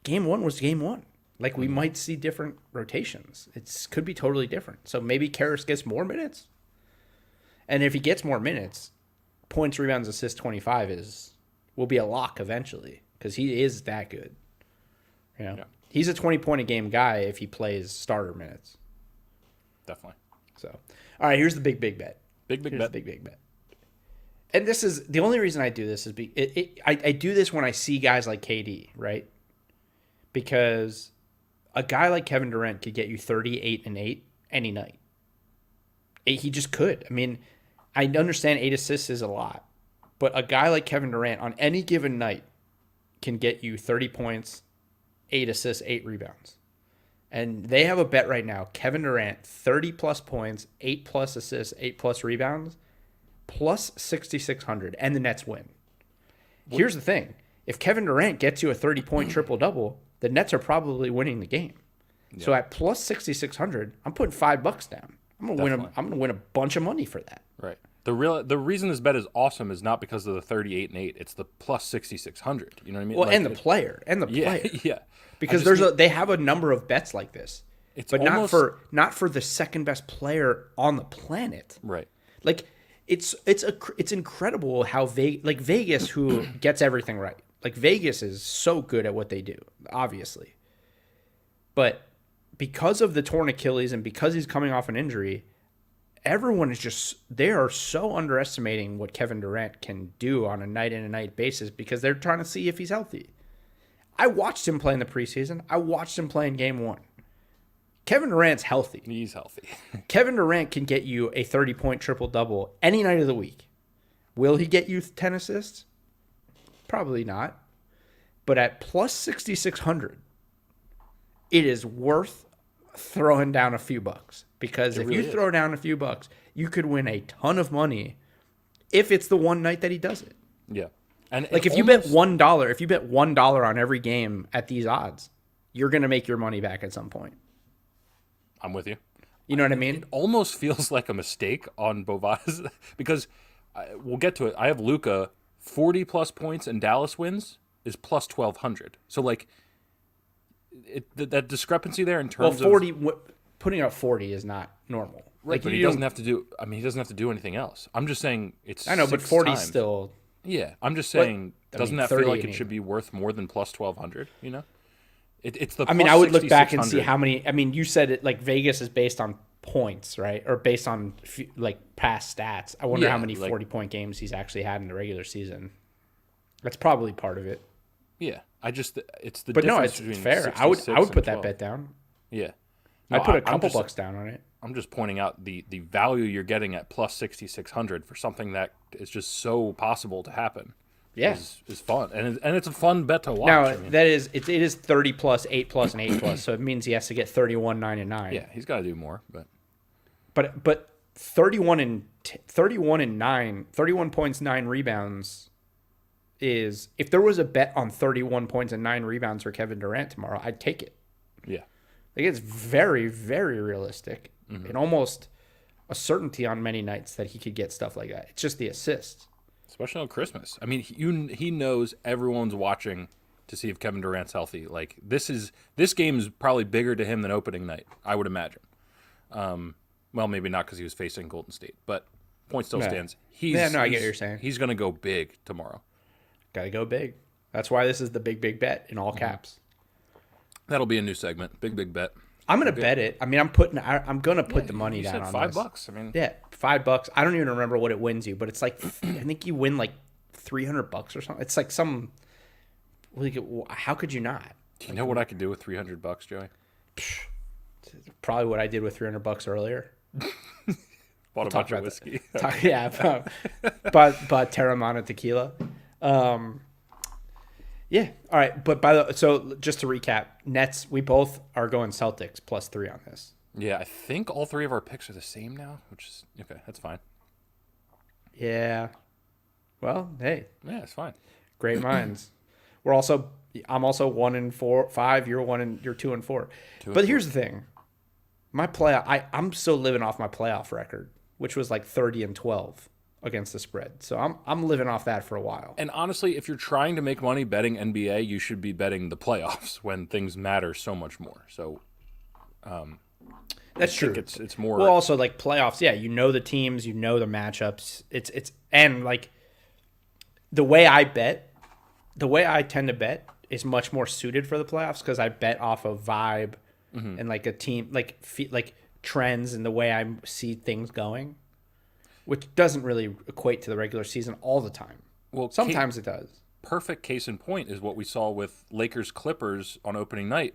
game one was game one. Like, we might see different rotations. It could be totally different. So maybe Karis gets more minutes. And if he gets more minutes, points, rebounds, assists, 25 will be a lock eventually because he is that good. Yeah. He's a 20-point-a-game guy if he plays starter minutes. Definitely. So, all right, here's the big bet. Big bet. Big bet. And this is the only reason I do this is I do this when I see guys like KD, right? Because a guy like Kevin Durant could get you 38 and 8 any night. He just could. I mean, I understand 8 assists is a lot, but a guy like Kevin Durant on any given night can get you 30 points, 8 assists, 8 rebounds. And they have a bet right now. Kevin Durant, 30-plus points, 8-plus assists, 8-plus rebounds, plus 6,600, and the Nets win. Here's the thing. If Kevin Durant gets you a 30-point triple-double, the Nets are probably winning the game. Yeah. So at plus 6,600, I'm putting $5 down. I'm gonna win a bunch of money for that. Right. The reason this bet is awesome is not because of the 38-8. It's the plus 6,600. You know what I mean? Well, and the player. Yeah, yeah. Because they have a number of bets like this. But almost, not for the second best player on the planet. Right. Like it's incredible how Vegas, who gets everything right. Like Vegas is so good at what they do, obviously. But because of the torn Achilles and because he's coming off an injury, everyone is they are so underestimating what Kevin Durant can do on a night in and night basis because they're trying to see if he's healthy. I watched him play in the preseason. I watched him play in game 1. Kevin Durant's healthy. He's healthy. Kevin Durant can get you a 30-point triple-double any night of the week. Will he get you 10 assists? Probably not. But at plus 6,600, it is worth throwing down a few bucks. Because if you throw down a few bucks, you could win a ton of money if it's the one night that he does it. Yeah. And like if you bet $1 on every game at these odds, you're going to make your money back at some point. I'm with you. You know what I mean? It almost feels like a mistake on Bovada's because we'll get to it. I have Luka 40 plus points and Dallas wins is plus 1,200. So like that discrepancy there in terms of putting up 40 is not normal. Right, like but he doesn't have to do. I mean, he doesn't have to do anything else. I'm just saying it's. I know, but 40 still. Yeah, I'm just saying. Doesn't that feel like it should be worth more than plus 1,200? You know. It's the. I mean, I would look back and see how many. I mean, you said it like Vegas is based on points, right? Or based on like past stats. I wonder how many 40-point games he's actually had in the regular season. That's probably part of it. Yeah, it's the. But no, it's fair. I would put that bet down. Yeah, no, I'd put a couple bucks down on it. I'm just pointing out the value you're getting at plus 6,600 for something that is just so possible to happen. Yeah, is fun and it's a fun bet to watch. Now that is it is 30 plus, 8 plus, and 8 plus, so it means he has to get 31, 9, and 9. Yeah, he's got to do more, but 31 and 9, 31 points, 9 rebounds is if there was a bet on 31 points and 9 rebounds for Kevin Durant tomorrow, I'd take it. Yeah, like it's very, very realistic and almost a certainty on many nights that he could get stuff like that. It's just the assists. Especially on Christmas. I mean, he knows everyone's watching to see if Kevin Durant's healthy. Like this game is probably bigger to him than opening night, I would imagine. Well, maybe not because he was facing Golden State, but point still stands. I get what you're saying. He's going to go big tomorrow. Got to go big. That's why this is the big bet in all caps. That'll be a new segment. Big bet. I'm gonna bet it. I mean, I'm gonna put the money down on $5. this. I mean, yeah, $5. I don't even remember what it wins you, but it's like I think you win like $300 or something. It's like some. How could you not? Do you know what I could do with $300, Joey? Probably what I did with $300 earlier. Bought a bunch of whiskey. But Terramana tequila. Yeah. All right. But so just to recap, Nets, we both are going Celtics plus 3 on this. Yeah, I think all 3 of our picks are the same now, which is okay. That's fine. Yeah. Well, hey. Yeah, it's fine. Great minds. I'm also 1 and 4, 5. You're 2 and 4. But here's the thing. My I'm still living off my playoff record, which was like 30 and 12. Against the spread. So I'm living off that for a while. And honestly, if you're trying to make money betting NBA, you should be betting the playoffs when things matter so much more. So that's true. It's more. Well, also like playoffs, yeah, you know the teams, you know the matchups. It's and like the way I tend to bet is much more suited for the playoffs because I bet off of vibe and like a team like trends and the way I see things going. Which doesn't really equate to the regular season all the time. Well, sometimes it does. Perfect case in point is what we saw with Lakers-Clippers on opening night.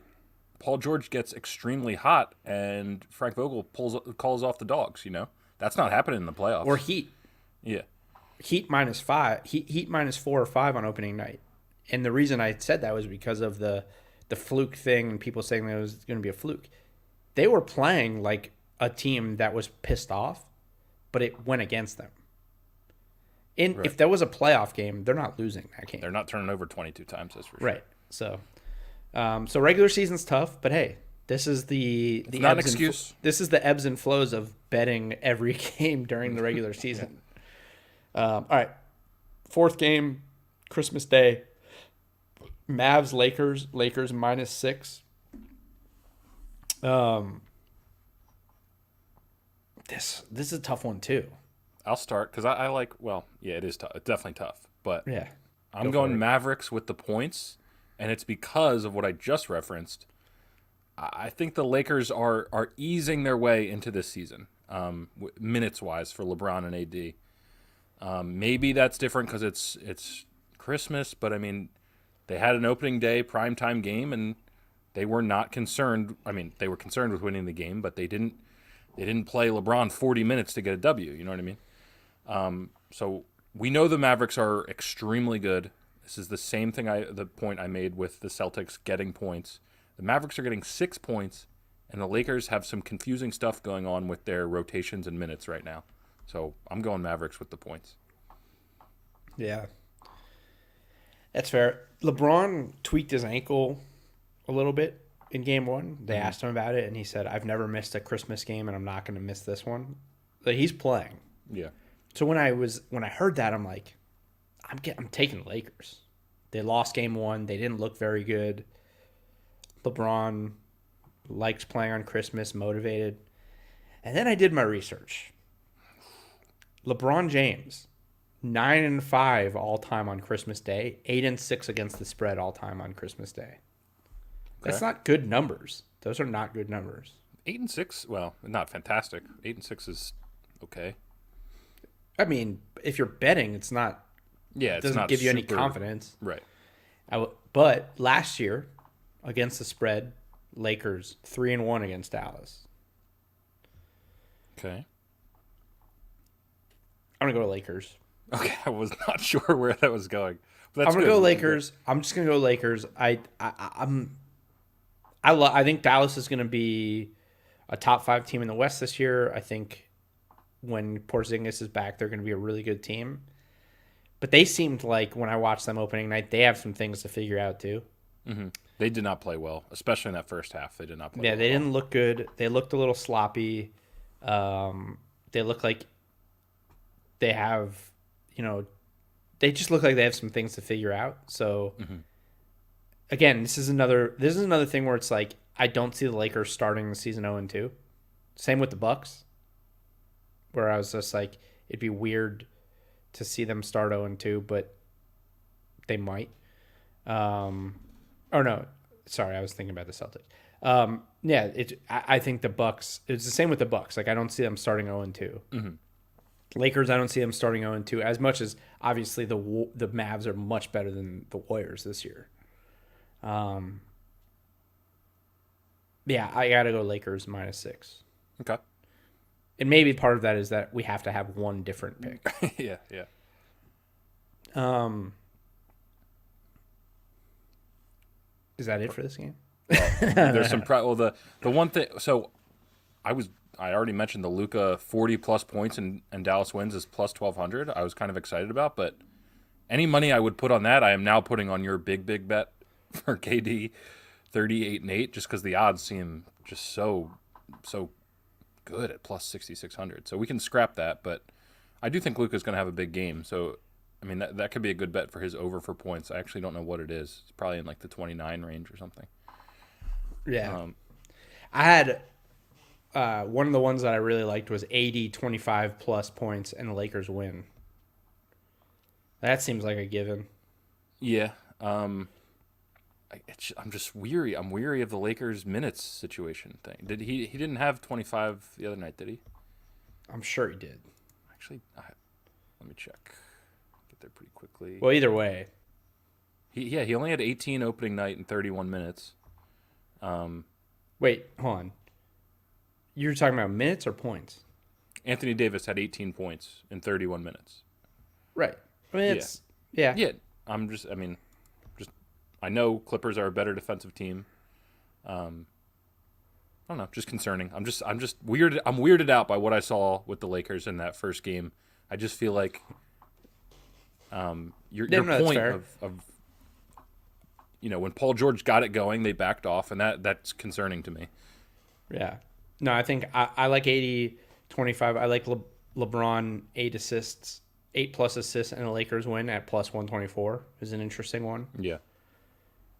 Paul George gets extremely hot, and Frank Vogel calls off the dogs. You know that's not happening in the playoffs. Or Heat. Yeah. Heat -5. Heat -4 or 5 on opening night. And the reason I said that was because of the fluke thing and people saying that it was going to be a fluke. They were playing like a team that was pissed off. But it went against them. Right. If there was a playoff game, they're not losing that game. They're not turning over 22 times, that's for sure. Right. So regular season's tough, but hey, this is the not an excuse. This is the ebbs and flows of betting every game during the regular season. All right. Fourth game, Christmas Day. Mavs, Lakers. Lakers -6. This is a tough one too. I'll start because I like. Well, yeah, it is tough. It's definitely tough. But Yeah. I'm going Mavericks with the points, and it's because of what I just referenced. I think the Lakers are easing their way into this season, minutes wise for LeBron and AD. Maybe that's different because it's Christmas, but I mean, they had an opening day primetime game, and they were not concerned. I mean, they were concerned with winning the game, but they didn't play LeBron 40 minutes to get a W. You know what I mean? So we know the Mavericks are extremely good. This is the same thing the point I made with the Celtics getting points. The Mavericks are getting 6 points, and the Lakers have some confusing stuff going on with their rotations and minutes right now. So I'm going Mavericks with the points. Yeah. That's fair. LeBron tweaked his ankle a little bit in game one. They asked him about it, and he said, I've never missed a Christmas game, and I'm not going to miss this one. But he's playing. Yeah. So when I heard that, I'm like, I'm taking the Lakers. They lost game one. They didn't look very good. LeBron likes playing on Christmas, motivated. And then I did my research. LeBron James, 9-5 all time on Christmas Day, 8-6 against the spread all time on Christmas Day. That's not good numbers. Those are not good numbers. 8-6, well, not fantastic. 8-6 is okay. I mean, if you're betting, it's not. Yeah, it doesn't give you any confidence. Right. But last year, against the spread, Lakers 3-1 against Dallas. Okay. I'm gonna go Lakers. Okay, I was not sure where that was going. But I'm gonna go Lakers. I'm just gonna go Lakers. I think Dallas is gonna be a top 5 team in the West this year. I think when Porzingis is back, they're gonna be a really good team. But they seemed like when I watched them opening night, they have some things to figure out too. Mm-hmm. They did not play well, especially in that first half. They did not play. Yeah, well they didn't look good. They looked a little sloppy. They look like they have, they just look like they have some things to figure out. So, again, this is another thing where it's like I don't see the Lakers starting the season 0-2. Same with the Bucks, where I was just like, it'd be weird to see them start 0-2, but they might. Or no, sorry, I was thinking about the Celtics. Yeah, I think the Bucks. It's the same with the Bucks. Like I don't see them starting 0-2. Mm-hmm. Lakers, I don't see them starting 0-2. As much as obviously the Mavs are much better than the Warriors this year. Yeah, I gotta go Lakers -6. Okay. And maybe part of that is that we have to have one different pick. Yeah. Is that it for this game? There's some the one thing. So I already mentioned the Luka 40+ points and Dallas wins is plus 1,200. I was kind of excited about, but any money I would put on that, I am now putting on your big bet for KD 38-8, just because the odds seem just so good at plus 6,600. So we can scrap that, but I do think Luka's going to have a big game. So I mean that could be a good bet for his over for points. I actually don't know what it is. It's probably in like the 29 range or something. Yeah. I had one of the ones that I really liked was 25+ points and the Lakers win. That seems like a given. Yeah. I'm just weary. I'm weary of the Lakers minutes situation thing. Did he didn't have 25 the other night, did he? I'm sure he did. Actually, let me check. Get there pretty quickly. Well, either way. He only had 18 opening night in 31 minutes. Wait, hold on. You're talking about minutes or points? Anthony Davis had 18 points in 31 minutes. Right. I mean, it's yeah. Yeah. I know Clippers are a better defensive team. I don't know, just concerning. I'm just weird. I'm weirded out by what I saw with the Lakers in that first game. I just feel like your point of when Paul George got it going, they backed off, and that's concerning to me. Yeah. No, I think I like 25. I like LeBron 8 assists 8+ assists and the Lakers win at plus 124 is an interesting one. Yeah.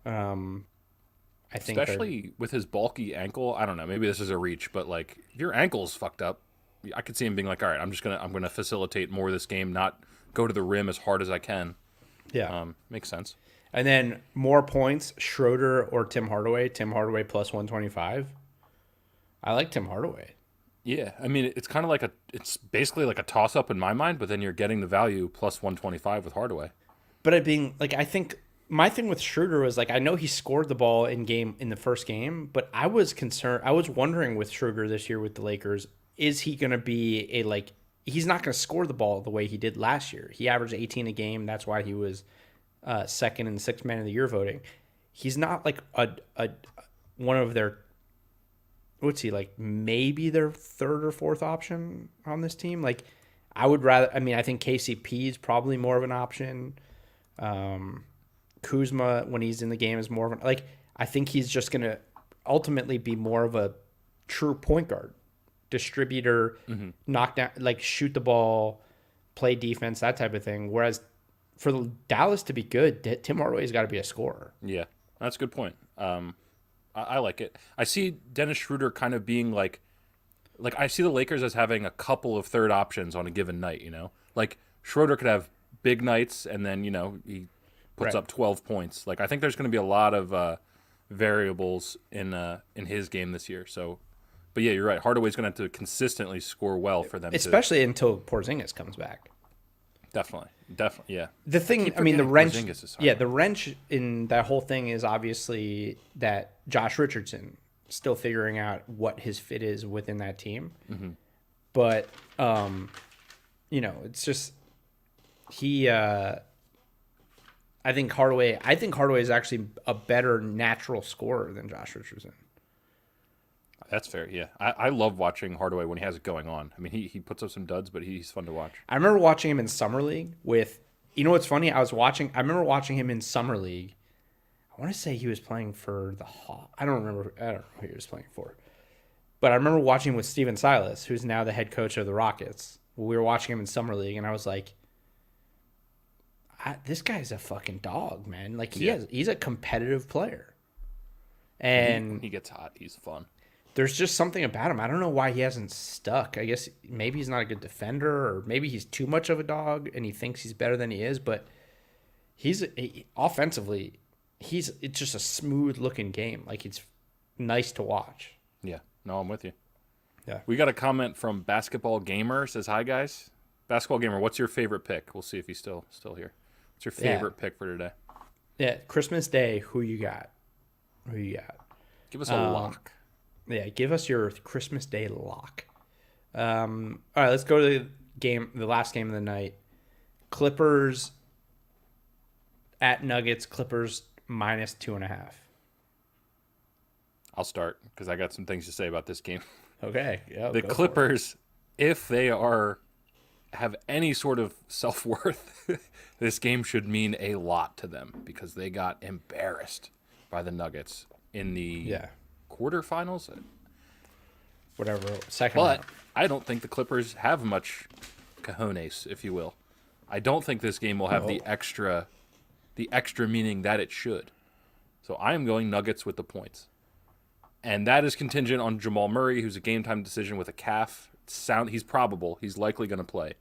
I think Especially with his bulky ankle. I don't know. Maybe this is a reach, but like if your ankle's fucked up, I could see him being like, all right, I'm gonna facilitate more of this game, not go to the rim as hard as I can. yeah. Makes sense. And then more points, Schroeder or Tim Hardaway. Tim Hardaway plus 125. I like Tim Hardaway. Yeah, I mean, it's basically like a toss up in my mind, but then you're getting the value plus 125 with Hardaway. But it being like, I think my thing with Schroeder was like, I know he scored the ball in the first game, but I was concerned. I was wondering with Schroeder this year with the Lakers, is he going to be he's not going to score the ball the way he did last year. He averaged 18 a game. That's why he was second in the sixth man of the year voting. He's not like a one of their, what's he like? Maybe their third or fourth option on this team. Like, I think KCP is probably more of an option. Kuzma, when he's in the game, is more of an, I think he's just going to ultimately be more of a true point guard, distributor, knock down, shoot the ball, play defense, that type of thing. Whereas for Dallas to be good, Tim Hardaway's got to be a scorer. Yeah, that's a good point. I like it. I see Dennis Schroeder kind of being like I see the Lakers as having a couple of third options on a given night, Like Schroeder could have big nights and then, he puts up 12 points. Like I think there's going to be a lot of variables in his game this year. So, but yeah, you're right. Hardaway's going to have to consistently score well for them, especially until Porzingis comes back. Definitely, yeah. The thing, the wrench, the wrench in that whole thing is obviously that Josh Richardson still figuring out what his fit is within that team. Mm-hmm. But, it's just I think Hardaway is actually a better natural scorer than Josh Richardson. That's fair, yeah. I love watching Hardaway when he has it going on. I mean, he puts up some duds, but he's fun to watch. I remember watching him in Summer League with, what's funny? I remember watching him in Summer League. I want to say he was playing for the Hawks. I don't know who he was playing for. But I remember watching with Steven Silas, who's now the head coach of the Rockets. We were watching him in Summer League, and I was like, this guy's a fucking dog, man. Like, he's a competitive player. And when he gets hot, he's fun. There's just something about him. I don't know why he hasn't stuck. I guess maybe he's not a good defender, or maybe he's too much of a dog and he thinks he's better than he is. But offensively, it's just a smooth looking game. Like, it's nice to watch. Yeah, no, I'm with you. Yeah, we got a comment from Basketball Gamer. Says, hi guys. Basketball Gamer, what's your favorite pick? We'll see if he's still here. What's your favorite pick for today? Yeah, Christmas Day. Who you got? Give us a lock. Yeah, give us your Christmas Day lock. All right, let's go to the last game of the night. Clippers at Nuggets. Clippers minus 2.5. I'll start because I got some things to say about this game. Okay. Yeah. The Clippers, if they have any sort of self-worth, this game should mean a lot to them because they got embarrassed by the Nuggets in the quarterfinals, whatever, second but round. I don't think the Clippers have much cojones, if you will. I don't think this game will have the extra meaning that it should. So I am going Nuggets with the points, and that is contingent on Jamal Murray, who's a game time decision with a calf. He's probable. He's likely going to play.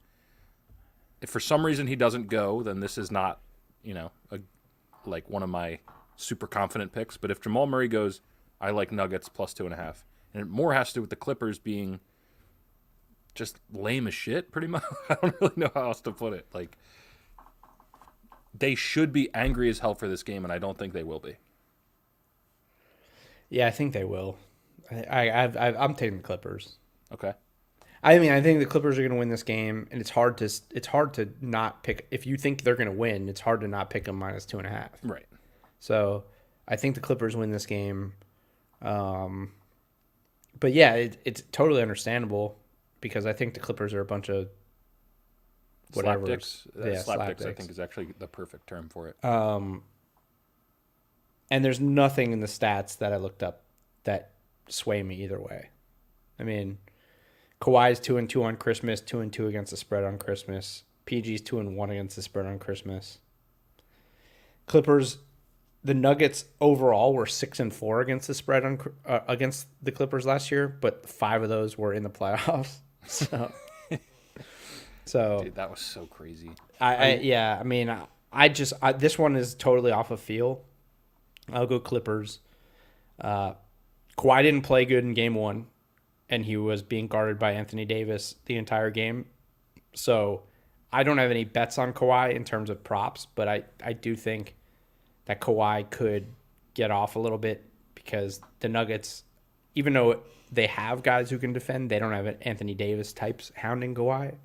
If for some reason he doesn't go, then this is not, one of my super confident picks. But if Jamal Murray goes, I like Nuggets plus 2.5. And it more has to do with the Clippers being just lame as shit, pretty much. I don't really know how else to put it. Like, they should be angry as hell for this game, and I don't think they will be. Yeah, I think they will. I'm taking the Clippers. Okay. I think the Clippers are going to win this game, and it's hard to not pick. If you think they're going to win, it's hard to not pick them minus 2.5. Right. So I think the Clippers win this game. But yeah, it's totally understandable because I think the Clippers are a bunch of whatever. Slapdicks, I think, is actually the perfect term for it. And there's nothing in the stats that I looked up that sway me either way. I mean, Kawhi's 2-2 on Christmas, 2-2 against the spread on Christmas. PG's 2-1 against the spread on Christmas. Clippers, the Nuggets overall were 6-4 against the spread on against the Clippers last year, but 5 of those were in the playoffs. So Dude, that was so crazy. I mean, this one is totally off of feel. I'll go Clippers. Kawhi didn't play good in game 1, and he was being guarded by Anthony Davis the entire game. So I don't have any bets on Kawhi in terms of props, but I do think that Kawhi could get off a little bit because the Nuggets, even though they have guys who can defend, they don't have Anthony Davis types hounding Kawhi.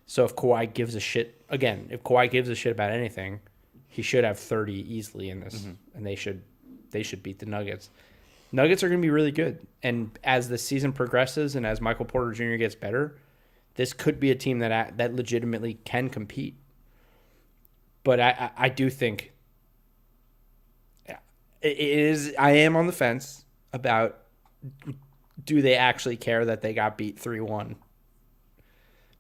So if Kawhi gives a shit, again, if Kawhi gives a shit about anything, he should have 30 easily in this, and they should beat the Nuggets. Nuggets are going to be really good, and as the season progresses and as Michael Porter Jr. gets better, this could be a team that legitimately can compete. But I do think it is. I am on the fence about, do they actually care that they got beat 3-1?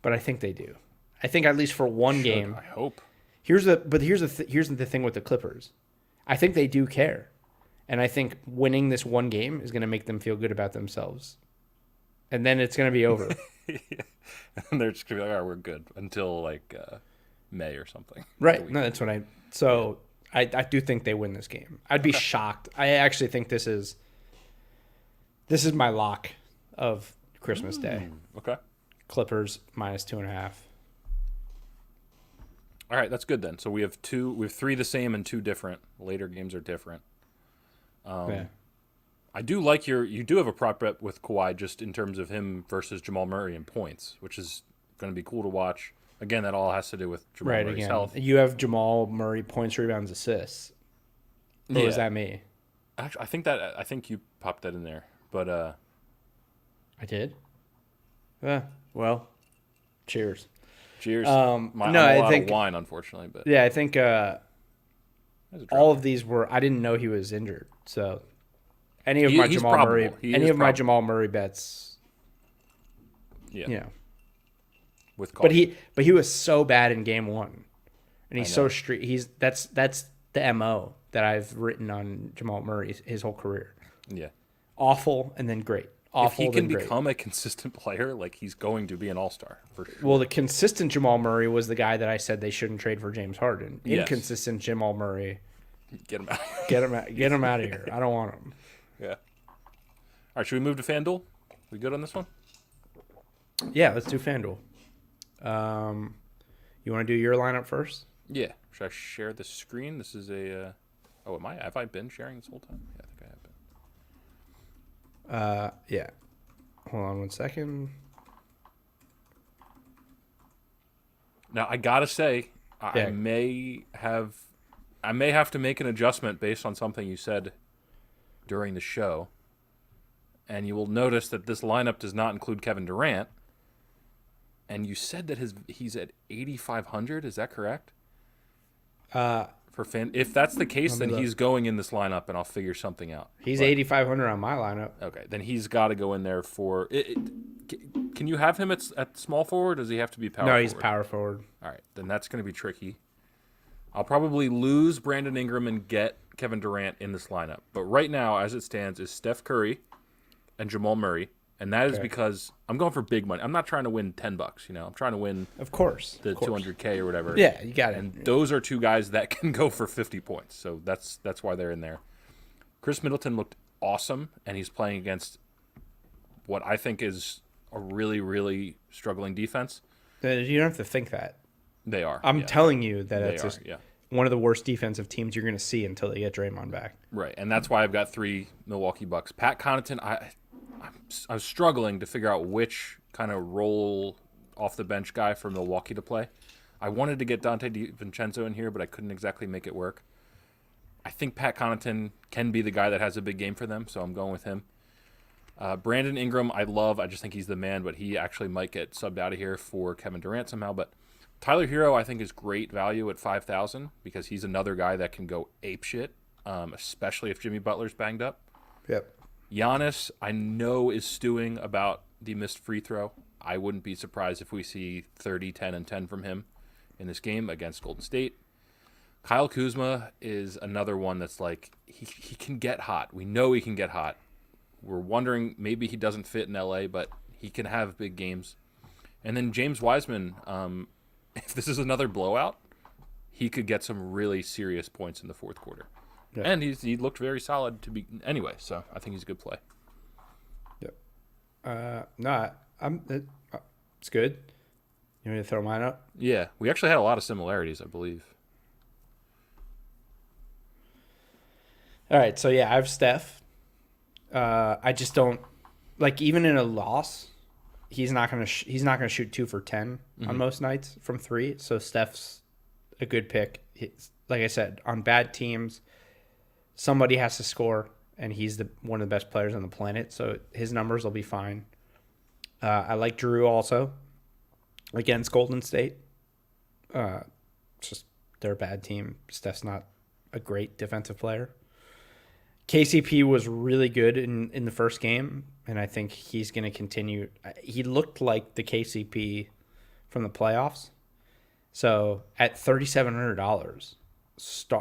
But I think they do. I think at least for one game. I hope. Here's the thing with the Clippers. I think they do care. And I think winning this one game is going to make them feel good about themselves. And then it's going to be over. And they're just going to be like, all right, we're good until like May or something. Right. No, that's what I do think they win this game. I'd be shocked. I actually think this is my lock of Christmas Day. Okay. Clippers -2.5. All right, that's good then. So we have 3 the same and 2 different. Later games are different. Yeah. I do like you do have a prop bet with Kawhi just in terms of him versus Jamal Murray in points, which is going to be cool to watch. Again, that all has to do with Jamal Murray's health. You have Jamal Murray points, rebounds, assists. Or was that me? Actually, I think you popped that in there, but I did. Well, cheers. Cheers. I'm a lot of wine, unfortunately, but yeah, I think all of these were. I didn't know he was injured, so any of my Jamal Murray bets. Yeah. You know. With caution. But he was so bad in game 1, and he's so street. That's the MO that I've written on Jamal Murray his whole career. Yeah. Awful and then great. Awful, if he can then become a consistent player, like he's going to be an all-star for sure. Well, the consistent Jamal Murray was the guy that I said they shouldn't trade for James Harden. Yes. Inconsistent Jamal Murray. Get him out. Get him out of here. I don't want him. Yeah. All right, should we move to Fanduel? We good on this one? Yeah, let's do Fanduel. You want to do your lineup first? Yeah. Should I share the screen? This is a. Have I been sharing this whole time? Yeah, I think I have been. Yeah. Hold on 1 second. Now I gotta say, I may have to make an adjustment based on something you said during the show, and you will notice that this lineup does not include Kevin Durant. And you said that he's at 8,500. Is that correct? If that's the case, then he's going in this lineup, and I'll figure something out. He's 8,500 on my lineup. Okay, then he's got to go in there for it. Can you have him at small forward? Or does he have to be power forward? No, he's power forward. All right, then that's going to be tricky. I'll probably lose Brandon Ingram and get Kevin Durant in this lineup. But right now, as it stands, is Steph Curry and Jamal Murray. And that is because I'm going for big money. I'm not trying to win $10, I'm trying to win, of course, the $200K or whatever. Yeah, you got it. And those are 2 guys that can go for 50 points. So that's why they're in there. Chris Middleton looked awesome, and he's playing against what I think is a really, really struggling defense. You don't have to think that. They are. I'm telling you that it's just yeah. one of the worst defensive teams you're going to see until they get Draymond back. Right, and that's why I've got 3 Milwaukee Bucks. Pat Connaughton, I was struggling to figure out which kind of roll off the bench guy for Milwaukee to play. I wanted to get Dante DiVincenzo in here, but I couldn't exactly make it work. I think Pat Connaughton can be the guy that has a big game for them, so I'm going with him. Brandon Ingram, I love. I just think he's the man, but he actually might get subbed out of here for Kevin Durant somehow. But Tyler Hero, I think, is great value at 5,000 because he's another guy that can go apeshit, especially if Jimmy Butler's banged up. Yep. Giannis, I know, is stewing about the missed free throw. I wouldn't be surprised if we see 30, 10, and 10 from him. in this game against Golden State. Kyle Kuzma is another one that's like he can get hot. We know he can get hot. We're wondering maybe he doesn't fit in LA, but he can have big games. And then James Wiseman, if this is another blowout, he could get some really serious points in the fourth quarter. Yeah. And he looked very solid to be anyway, so I think he's a good play. Yep. It's good. You want me to throw mine up? Yeah, we actually had a lot of similarities, I believe. All right, so yeah, I have Steph. I just don't like, even in a loss, he's not gonna shoot 2 for 10 on most nights from 3. So Steph's a good pick. Like I said, on bad teams, somebody has to score, and he's one of the best players on the planet. So his numbers will be fine. I like Drew also against Golden State. Just they're a bad team. Steph's not a great defensive player. KCP was really good in the first game, and I think he's going to continue. He looked like the KCP from the playoffs. So at $3,700,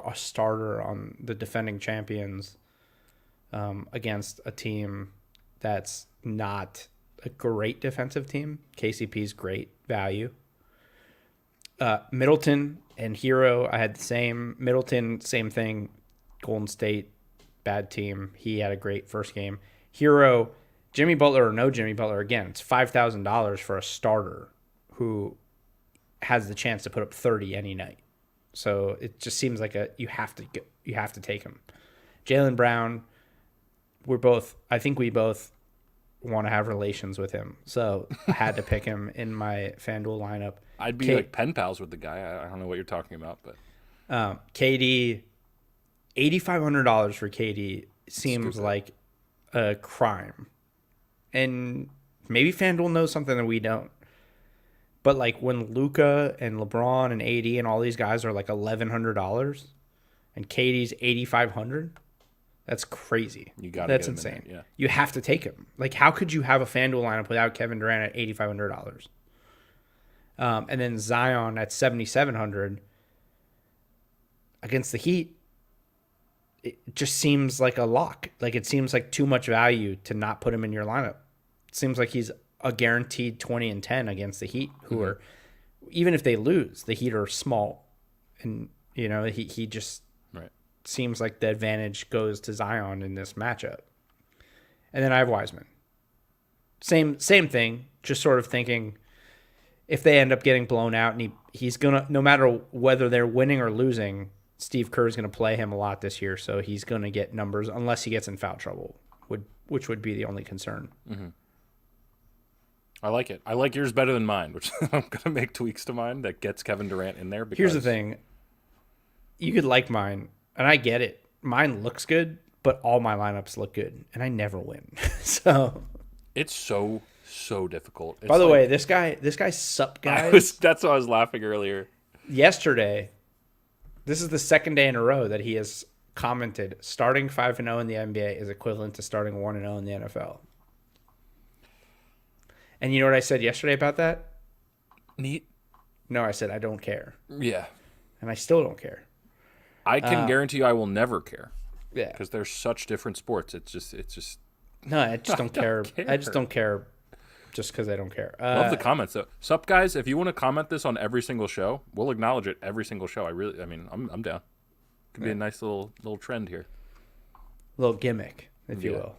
a starter on the defending champions against a team that's not a great defensive team. KCP's great value. Middleton and Hero, I had the same. Middleton, same thing. Golden State, bad team. He had a great first game. Hero, Jimmy Butler or no Jimmy Butler, again, it's $5,000 for a starter who has the chance to put up 30 any night. So it just seems like you have to take him. Jaylen Brown, I think we both want to have relations with him. So I had to pick him in my FanDuel lineup. I'd be like pen pals with the guy. I don't know what you're talking about, but KD, $8,500 for KD seems like a crime. And maybe FanDuel knows something that we don't. But like when Luka and LeBron and AD and all these guys are like $1,100 and KD's $8,500, that's crazy. That's insane. Yeah. You have to take him. Like, how could you have a FanDuel lineup without Kevin Durant at $8,500? And then Zion at $7,700 against the Heat. It just seems like a lock. Like, it seems like too much value to not put him in your lineup. It seems like he's a guaranteed 20 and 10 against the Heat, who are, even if they lose, the Heat are small. And, you know, he just seems like the advantage goes to Zion in this matchup. And then I have Wiseman. Same thing, just sort of thinking if they end up getting blown out and he's going to, no matter whether they're winning or losing, Steve Kerr is going to play him a lot this year, so he's going to get numbers unless he gets in foul trouble, which would be the only concern. Mm-hmm. I like it. I like yours better than mine, which I'm going to make tweaks to mine that gets Kevin Durant in there. Because... Here's the thing. You could like mine, and I get it. Mine looks good, but all my lineups look good, and I never win. So it's so difficult. It's by the way, this guy sup guys. That's why I was laughing earlier. Yesterday, this is the second day in a row that he has commented starting 5-0 in the NBA is equivalent to starting 1-0 in the NFL. And you know what I said yesterday about that? Neat. No, I said I don't care. Yeah. And I still don't care. I can guarantee you I will never care. Yeah. Because they're such different sports. It's just. No, I just don't care. I just don't care just because I don't care. Love the comments, though. Sup, guys, if you want to comment this on every single show, we'll acknowledge it every single show. I'm down. Could be a nice little trend here. Little gimmick, if you will.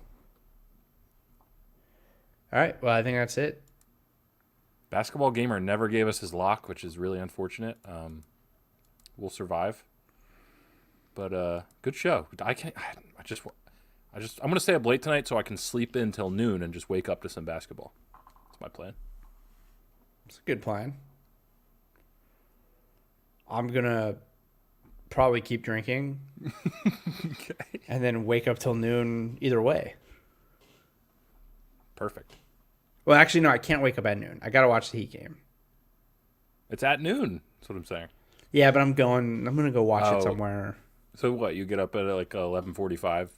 All right. Well, I think that's it. Basketball Gamer never gave us his lock, which is really unfortunate. We'll survive. But good show. I'm gonna stay up late tonight so I can sleep in till noon and just wake up to some basketball. That's my plan. It's a good plan. I'm gonna probably keep drinking, okay, and then wake up till noon either way. Perfect. Well, actually, no, I can't wake up at noon. I got to watch the Heat game. It's at noon. That's what I'm saying. Yeah, but I'm going to go watch it somewhere. So what? You get up at like 11:45,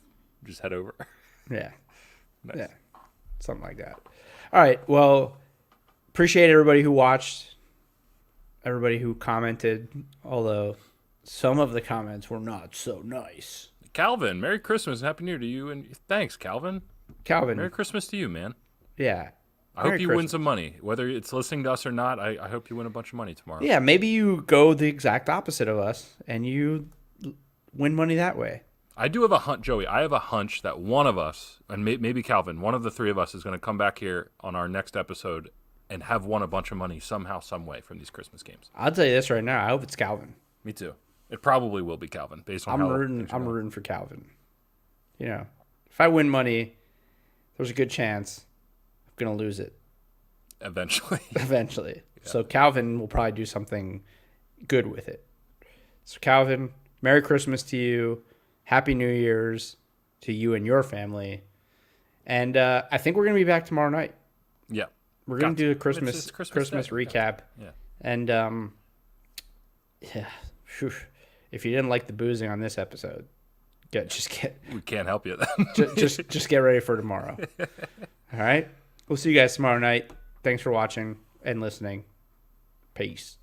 just head over. Yeah. Nice. Yeah. Something like that. All right. Well, appreciate everybody who watched. everybody who commented, although some of the comments were not so nice. Calvin, Merry Christmas and Happy New Year to you. And thanks, Calvin. Calvin. Merry Christmas to you, man. Yeah. I hope you win some money. Whether it's listening to us or not, I hope you win a bunch of money tomorrow. Yeah, maybe you go the exact opposite of us and you win money that way. I do have a hunch, Joey. I have a hunch that one of us, and maybe Calvin, one of the three of us is going to come back here on our next episode and have won a bunch of money somehow, some way from these Christmas games. I'll tell you this right now. I hope it's Calvin. Me too. It probably will be Calvin, based on I'm rooting for Calvin. You know, if I win money, there's a good chance I'm going to lose it. Eventually. Yeah. So Calvin will probably do something good with it. So Calvin, Merry Christmas to you. Happy New Year's to you and your family. And I think we're going to be back tomorrow night. Yeah. We're going to do a Christmas recap. Yeah. And yeah, whew, if you didn't like the boozing on this episode, we can't help you then. just get ready for tomorrow. All right. We'll see you guys tomorrow night. Thanks for watching and listening. Peace.